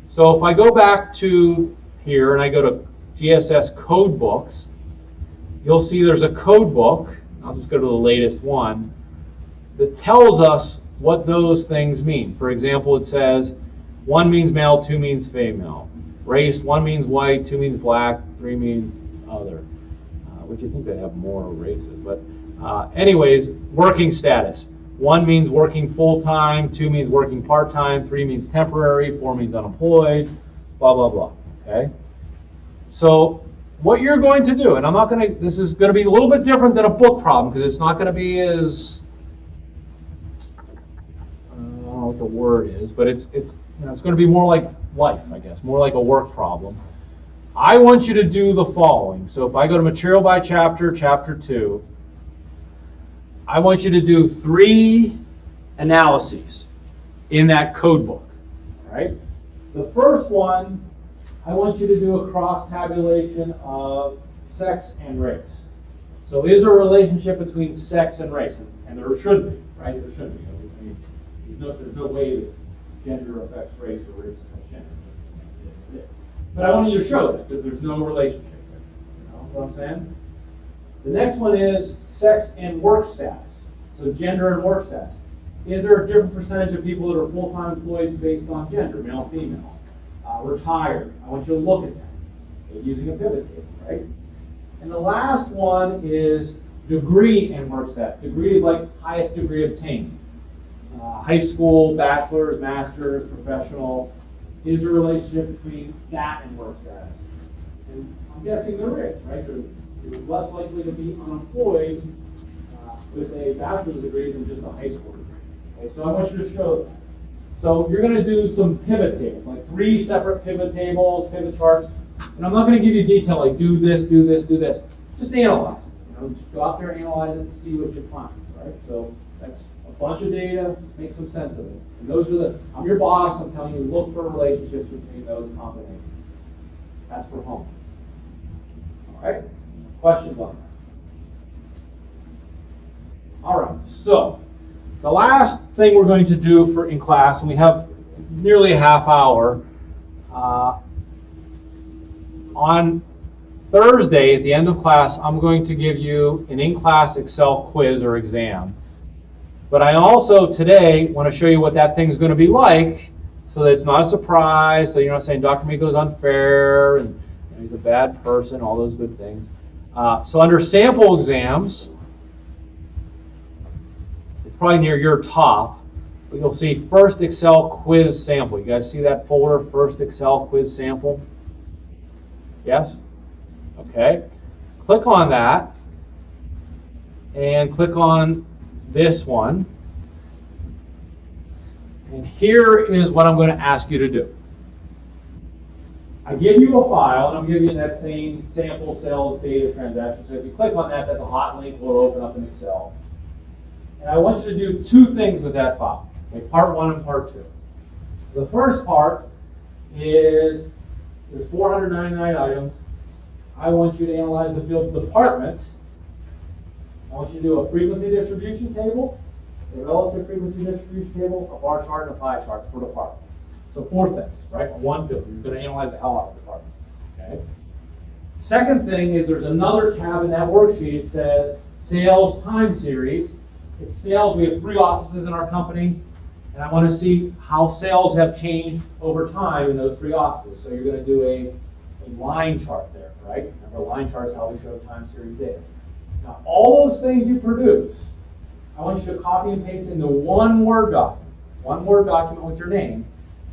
S1: So if I go back to here and I go to GSS code books, you'll see there's a code book, I'll just go to the latest one, that tells us what those things mean. For example, it says 1 means male, 2 means female. Race, 1 means white, 2 means black, 3 means other. Which you think they have more races, but anyways, working status. 1 means working full-time, 2 means working part-time, 3 means temporary, 4 means unemployed, blah, blah, blah, okay? So what you're going to do, and I'm not going to, this is going to be a little bit different than a book problem because it's not going to be as, I don't know what the word is, but it's going to be more like life, I guess, more like a work problem. I want you to do the following. So if I go to material by chapter, chapter 2, I want you to do 3 analyses in that code book. All right? The first one, I want you to do a cross tabulation of sex and race. So is there a relationship between sex and race? And there should be, right? There should be. I mean, there's no way that gender affects race or race affects gender. But I want you to show that there's no relationship there. You know what I'm saying? The next one is sex and work status. So gender and work status. Is there a different percentage of people that are full-time employed based on gender, male, female? Retired. I want you to look at that, okay, using a pivot table, right? And the last one is degree and work status. Degree is like highest degree obtained. High school, bachelor's, master's, professional. Is there a relationship between that and work status? And I'm guessing there is, right? You're less likely to be unemployed with a bachelor's degree than just a high school degree. Okay, so I want you to show that. So you're going to do some pivot tables, like 3 separate pivot tables, pivot charts. And I'm not going to give you detail like do this, do this, do this. Just analyze it. You know, just go out there, analyze it, and see what you find. Right? So that's a bunch of data. Make some sense of it. And those are I'm your boss. I'm telling you, look for relationships between those combinations. That's for home. All right. Questions on that? All right. So the last thing we're going to do in class, and we have nearly a half hour, on Thursday at the end of class, I'm going to give you an in-class Excel quiz or exam. But I also today want to show you what that thing's going to be like so that it's not a surprise, so you're not saying Dr. Miko's unfair and he's a bad person, all those good things. So under sample exams, probably near your top, but you'll see first Excel quiz sample. You guys see that folder, first Excel quiz sample? Yes? Okay. Click on that and click on this one. And here is what I'm going to ask you to do. I give you a file, and I'm giving you that same sample sales data transaction. So if you click on that, that's a hot link. We'll open up in Excel. And I want you to do 2 things with that file, okay, part 1 and part 2. The first part is there's 499 items. I want you to analyze the field department. I want you to do a frequency distribution table, a relative frequency distribution table, a bar chart, and a pie chart for department. So 4 things, right? One field. You're going to analyze the hell out of the department. Okay. Second thing is there's another tab in that worksheet. It says sales time series. It's sales. We have 3 offices in our company, and I want to see how sales have changed over time in those 3 offices. So you're going to do a line chart there, right? Remember, a line chart is how we show time series data. Now, all those things you produce, I want you to copy and paste into one Word document with your name,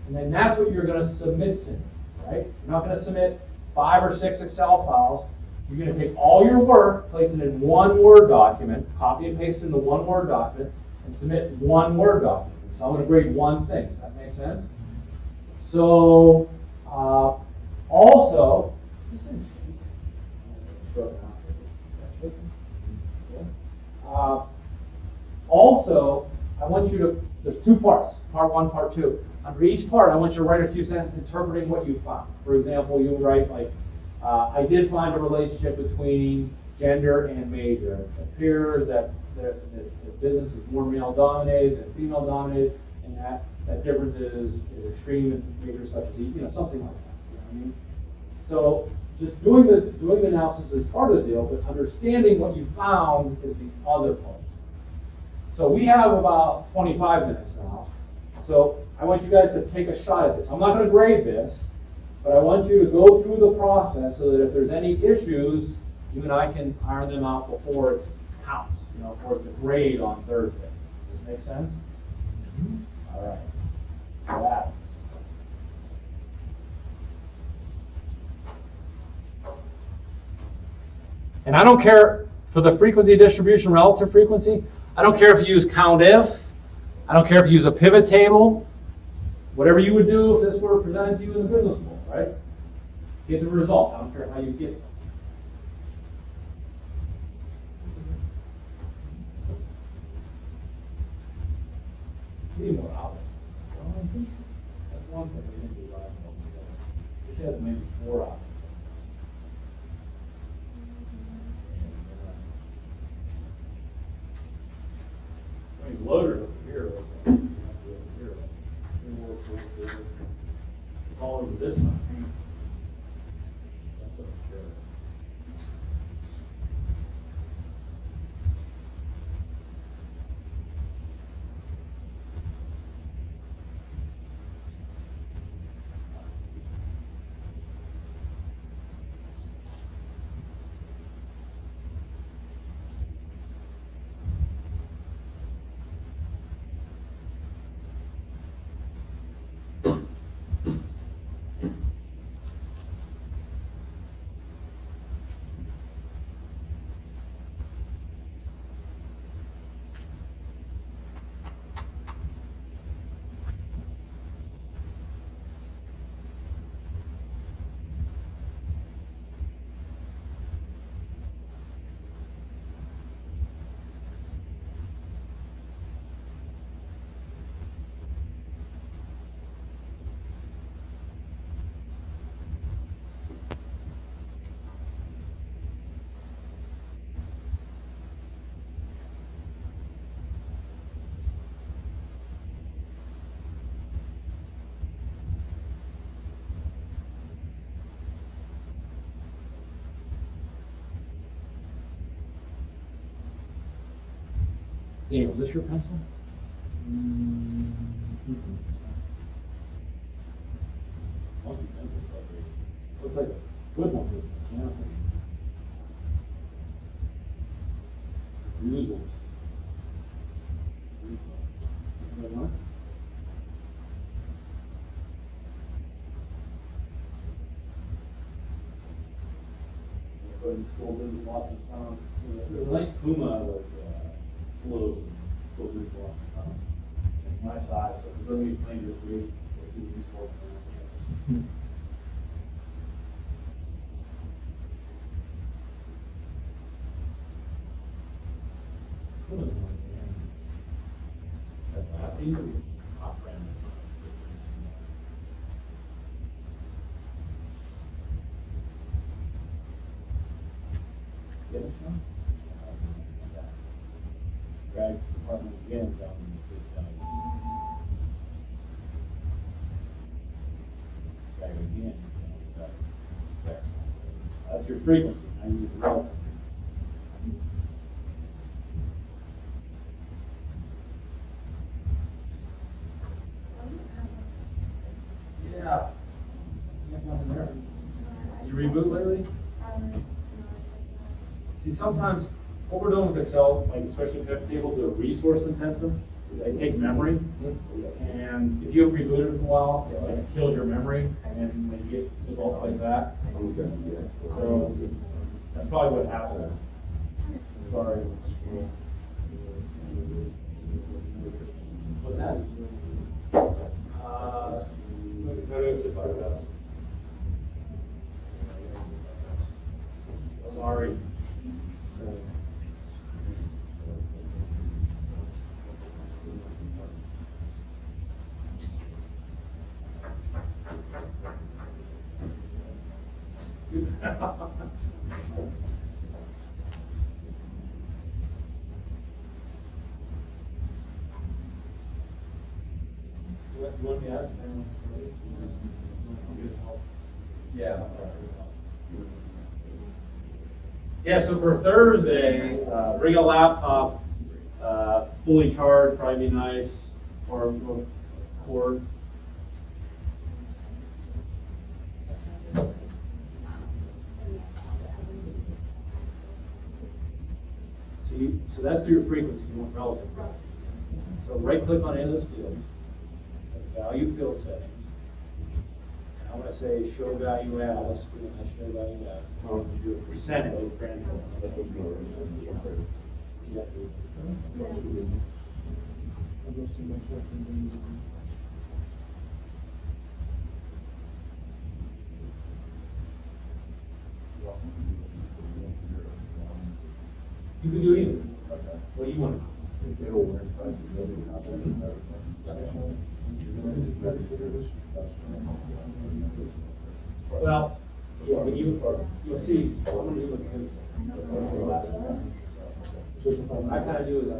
S1: and then that's what you're going to submit to me, right? You're not going to submit 5 or 6 Excel files. You're going to take all your work, place it in one Word document, copy and paste it into one Word document, and submit one Word document. So I'm going to grade one thing. Does that make sense? So, also, I want you to, there's 2 parts, part 1, part 2. Under each part, I want you to write a few sentences interpreting what you found. For example, you write like, I did find a relationship between gender and major. It appears that the business is more male dominated than female dominated, and that difference is extreme in majors such as, something like that. You know what I mean? So just doing the analysis is part of the deal, but understanding what you found is the other part. So we have about 25 minutes now. So I want you guys to take a shot at this. I'm not going to grade this, but I want you to go through the process so that if there's any issues, you and I can iron them out before it counts, before it's a grade on Thursday. Does this make sense? All right. That. And I don't care for the frequency distribution, relative frequency. I don't care if you use COUNTIF. I don't care if you use a pivot table. Whatever you would do if this were presented to you in the business school, right? Get the result. I don't care how you get it. Need more outlets. That's one thing we didn't do last one. We should have maybe 4 outlets. I mean, loaders over here. It's all over this side. That's what it's good. Daniel, is this your pencil? Funky pencil stuff here. Looks like a good one. Yeah. Doozles. Good one. In school business, lots of there's a nice Puma like blue school business lots of it's my size, so if you're going to be playing this week, we'll see these sports. That's not easy. Top brand. Get it, Sean? Drag department again down in the first time. Drag again. That's your frequency. Now you need the relative frequency. Yeah. Nothing there. Did you reboot lately? See, sometimes what we're doing with Excel, like especially pivot tables, they're resource intensive. They take memory, and if you have rebooted for a while, it kills your memory, and when you get results like that. So that's probably what happened. Sorry. What's that? Sorry. You want me to ask? Yeah. Yeah, so for Thursday, bring a laptop, fully charged, probably be nice, or cord. So that's your frequency, you want relative frequency. So right click on any of those fields, value field settings. And I want to say show value as, show value as. I want to do a percentage of grand total. That's what yeah. You can do either. What do you want? Well, yeah, when you'll see, I'm gonna do what I kind of do is I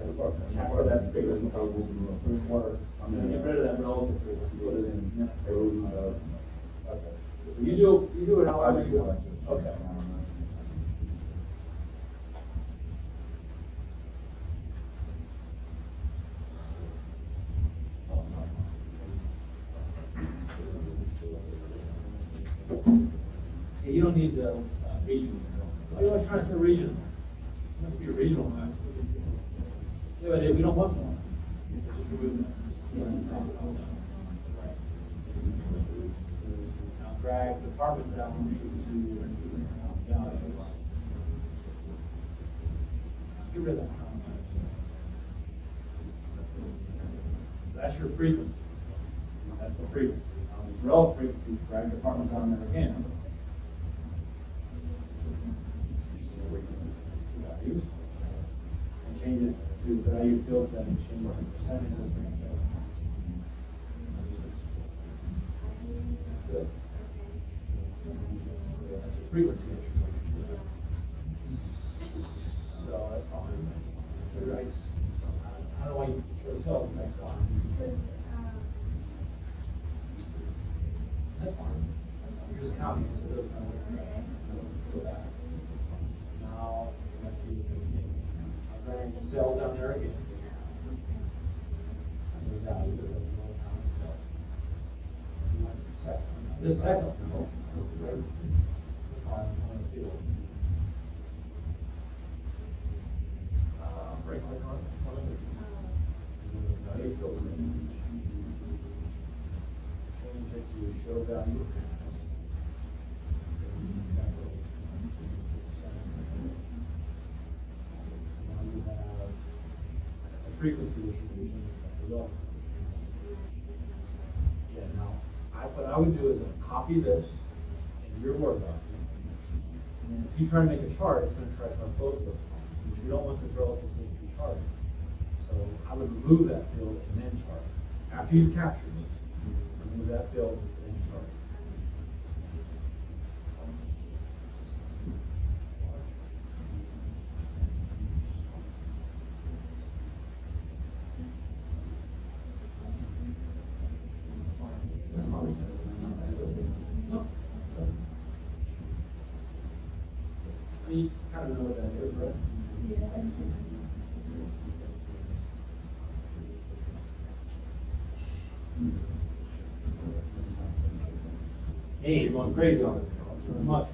S1: capture that figure and I'm gonna get rid of that relative figure, put it in. You do it how I do it. Okay. Yeah, you don't need the regional. Why are you always trying for a regional? It must be a regional map. Yeah, but we don't want one. Just remove that. Now drag department down to values. Get rid of that. So that's your frequency. That's the frequency. Relative frequency, drag department down there again. Values. And change it to value field setting, change it to percentages. That's good. That's your frequency. So that's fine. I don't want you to show yourself the next one. That's fine. You're just counting it, so it doesn't matter. Go back. Now, I'm going to cells down there again. And the value of the cells. This second one, on the field. Right click on it. Value field. Change it to show value. Now you have, that's a frequency distribution, that's a relative. Yeah, now, what I would do is copy this in your Word document. And then if you try to make a chart, it's going to try to both those columns, which you don't want the relative to be charted. So I would remove that field and then chart. After you've captured it, remove that field and then chart. I mean, you kind of know what that is, right? Hey, you're going crazy on it. So much.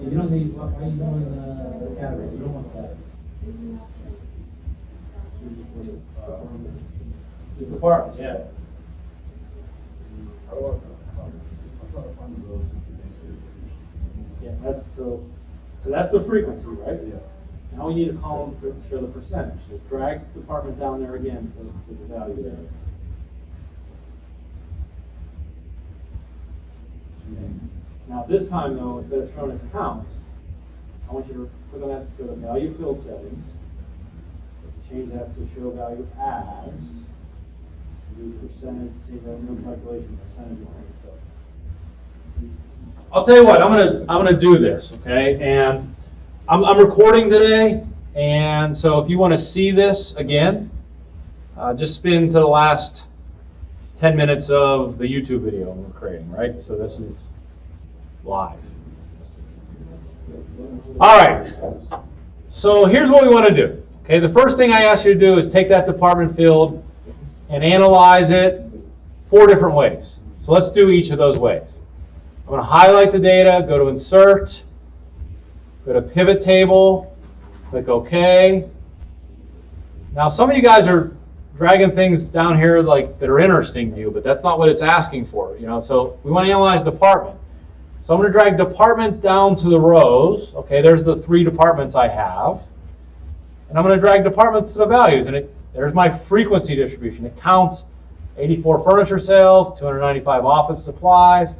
S1: You don't need, why are you doing the category? You don't want that. Just department, yeah. Yeah, so that's the frequency, right? Yeah. Now we need a column to show the percentage. So drag department down there again to the value there. Now this time though, instead of showing as count, I want you to click on that to go to value field settings. Change that to show value as. Do percentage, see that no calculation percentage. I'll tell you what, I'm gonna do this, okay? And I'm recording today, and so if you want to see this again, just spin to the last 10 minutes of the YouTube video we're creating, right? So this is live. All right. So here's what we want to do. Okay, the first thing I ask you to do is take that department field and analyze it 4 different ways. So let's do each of those ways. I'm going to highlight the data, go to Insert, go to Pivot Table, click OK. Now some of you guys are dragging things down here like that are interesting to you, but that's not what it's asking for. So we want to analyze department. So I'm going to drag department down to the rows. Okay, there's the 3 departments I have. And I'm going to drag departments to the values. And there's my frequency distribution. It counts 84 furniture sales, 295 office supplies,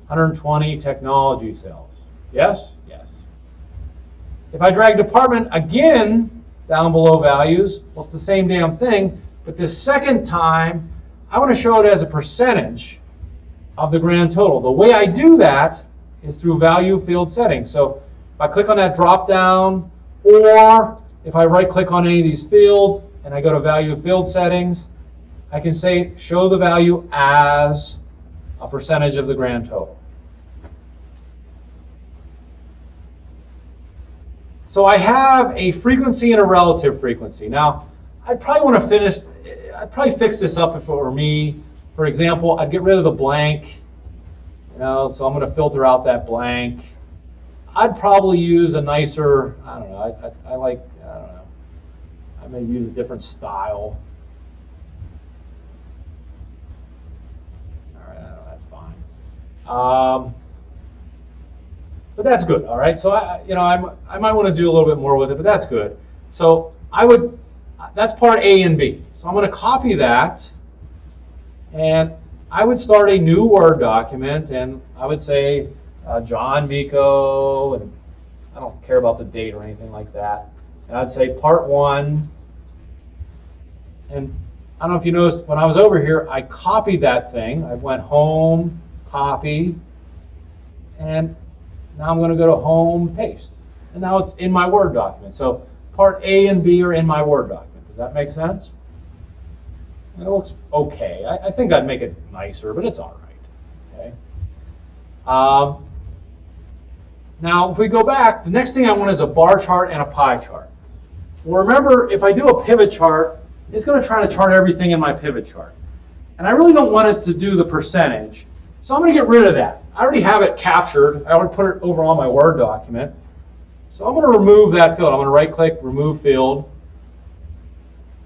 S1: 120 technology sales. Yes? Yes. If I drag department again down below values, well, it's the same damn thing. But this second time, I want to show it as a percentage of the grand total. The way I do that is through value field settings. So if I click on that drop down, or if I right click on any of these fields and I go to value field settings, I can say show the value as a percentage of the grand total. So I have a frequency and a relative frequency. Now, I'd probably fix this up if it were me. For example, I'd get rid of the blank, so I'm going to filter out that blank. I'd probably use a nicer, I don't know, I may use a different style. All right, that's fine. But that's good, all right? So I might want to do a little bit more with it, but that's good. So that's part A and B. So I'm going to copy that, and I would start a new Word document, and I would say John Vico, and I don't care about the date or anything like that. And I'd say part 1, and I don't know if you noticed, when I was over here, I copied that thing. I went home, copy, and now I'm going to go to home, paste. And now it's in my Word document. So part A and B are in my Word document. Does that make sense? It looks okay. I think I'd make it nicer, but it's all right. Okay. Now, if we go back, the next thing I want is a bar chart and a pie chart. Well, remember, if I do a pivot chart, it's going to try to chart everything in my pivot chart. And I really don't want it to do the percentage. So I'm going to get rid of that. I already have it captured. I already put it over on my Word document. So I'm going to remove that field. I'm going to right-click, remove field.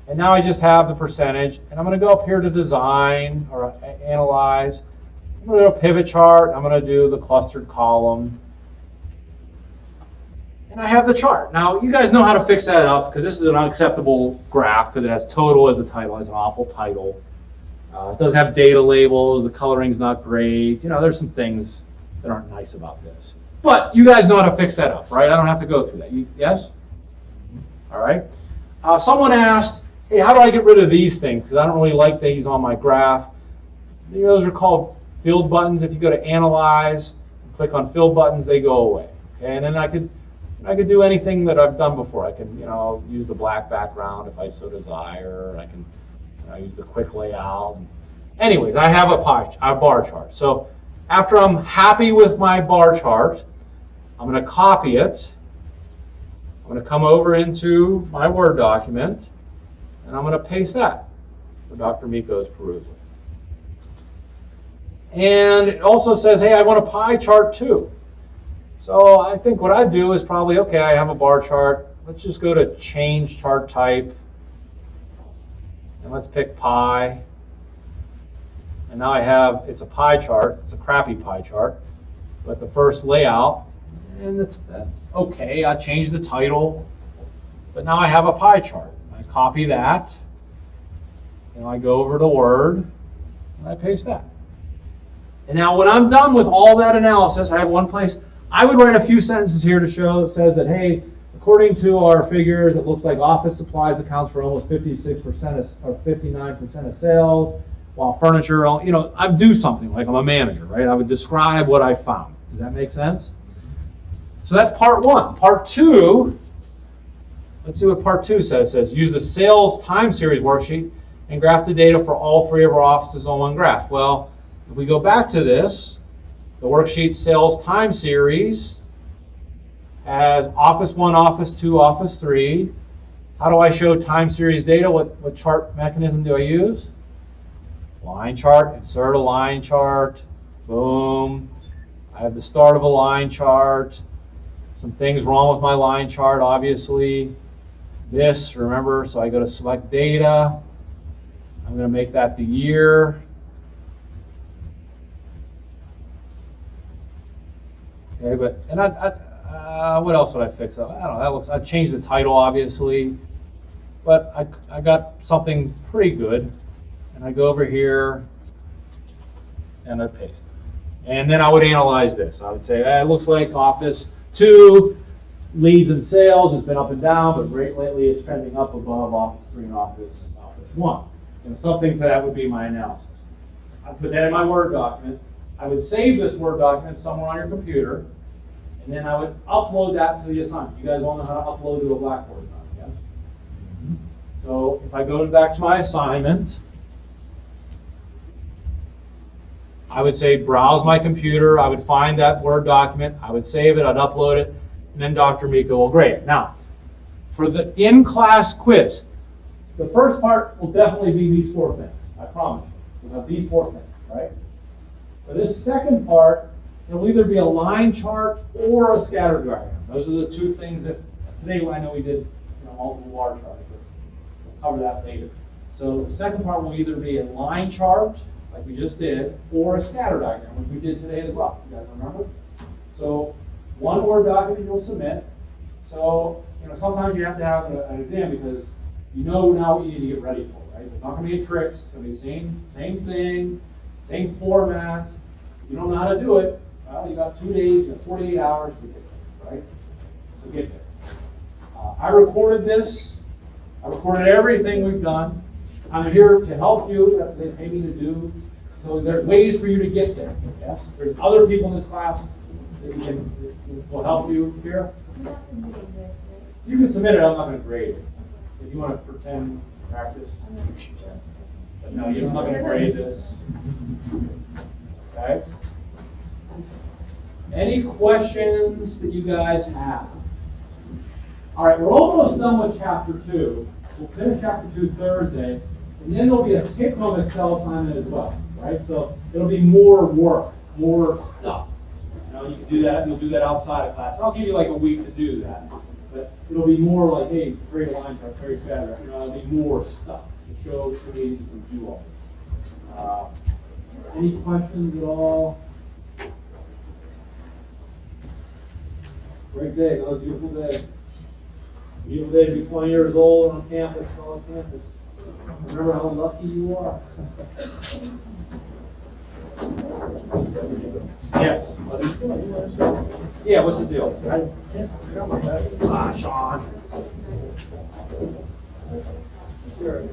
S1: And now I just have the percentage. And I'm going to go up here to design or analyze. I'm going to do a pivot chart. I'm going to do the clustered column. And I have the chart. Now, you guys know how to fix that up because this is an unacceptable graph because it has total as the title. It has an awful title. It doesn't have data labels. The coloring's not great. There's some things that aren't nice about this. But you guys know how to fix that up, right? I don't have to go through that. Yes? All right. Someone asked, hey, how do I get rid of these things? Because I don't really like these on my graph. Those are called field buttons. If you go to Analyze, click on Field Buttons, they go away. Okay, and then I could do anything that I've done before. I can, use the black background if I so desire. I can use the quick layout. Anyways, I have a bar chart. So after I'm happy with my bar chart, I'm going to copy it. I'm going to come over into my Word document, and I'm going to paste that for Dr. Miko's perusal. And it also says, hey, I want a pie chart too. So I think what I'd do is probably, okay, I have a bar chart. Let's just go to Change Chart Type. And let's pick pie. And now it's a pie chart. It's a crappy pie chart. But the first layout, and that's okay. I changed the title. But now I have a pie chart. I copy that. And I go over to Word. And I paste that. And now when I'm done with all that analysis, I have one place. I would write a few sentences here to show, it says that, hey, according to our figures, it looks like office supplies accounts for almost 56% or 59% of sales, while furniture, I'd do something like I'm a manager, right? I would describe what I found. Does that make sense? So that's part 1. Part 2, let's see what part 2 says. It says, use the sales time series worksheet and graph the data for all 3 of our offices on one graph. Well, if we go back to this, the worksheet sales time series has Office 1, Office 2, Office 3. How do I show time series data? What chart mechanism do I use? Line chart, insert a line chart, boom. I have the start of a line chart. Some things wrong with my line chart, obviously. This, remember, so I go to select data. I'm going to make that the year. Okay, but, and what else would I fix? I don't know, I changed the title, obviously. But I got something pretty good. And I go over here and I paste. And then I would analyze this. I would say, it looks like Office 2 leads and sales has been up and down, but lately it's trending up above Office 3 and Office 1. And something to that would be my analysis. I put that in my Word document. I would save this Word document somewhere on your computer, and then I would upload that to the assignment. You guys all know how to upload to a Blackboard assignment, yes? So if I go back to my assignment, I would say browse my computer, I would find that Word document, I would save it, I'd upload it, and then Dr. Mika will grade it. Now, for the in-class quiz, the first part will definitely be these 4 things, I promise you. We'll have these 4 things, right? For this second part, it'll either be a line chart or a scatter diagram. Those are the 2 things that, today I know we did multiple bar charts, but we'll cover that later. So the second part will either be a line chart, like we just did, or a scatter diagram, which we did today as well. You guys remember? So 1 Word document you'll submit. So sometimes you have to have an exam because you know now what you need to get ready for, right? There's not going to be tricks. It's going to be the same thing, same format. If you don't know how to do it, well, you got 2 days, you got 48 hours to get there, right? So get there. I recorded this. I recorded everything we've done. I'm here to help you. That's what they pay me to do. So there's ways for you to get there. Yes, there's other people in this class that will help you here.
S4: You're not submitting this, right?
S1: You can submit it. I'm not going to grade it. If you want to pretend practice,
S4: I'm not sure.
S1: but no, you're not going to grade this. Okay. Any questions that you guys have? All right, we're almost done with chapter 2. We'll finish chapter 2 Thursday. And then there'll be a take-home Excel assignment as well, right? So it'll be more work, more stuff. You can do that. You'll do that outside of class. I'll give you like a week to do that. But it'll be more like, hey, create a line chart, create better. It'll be more stuff to show me you can do all this. Any questions at all? Great day. Another beautiful day. Beautiful day to be 20 years old on campus, college campus. Remember how lucky you are. Yes. Yeah, what's the deal? Sean. Sure.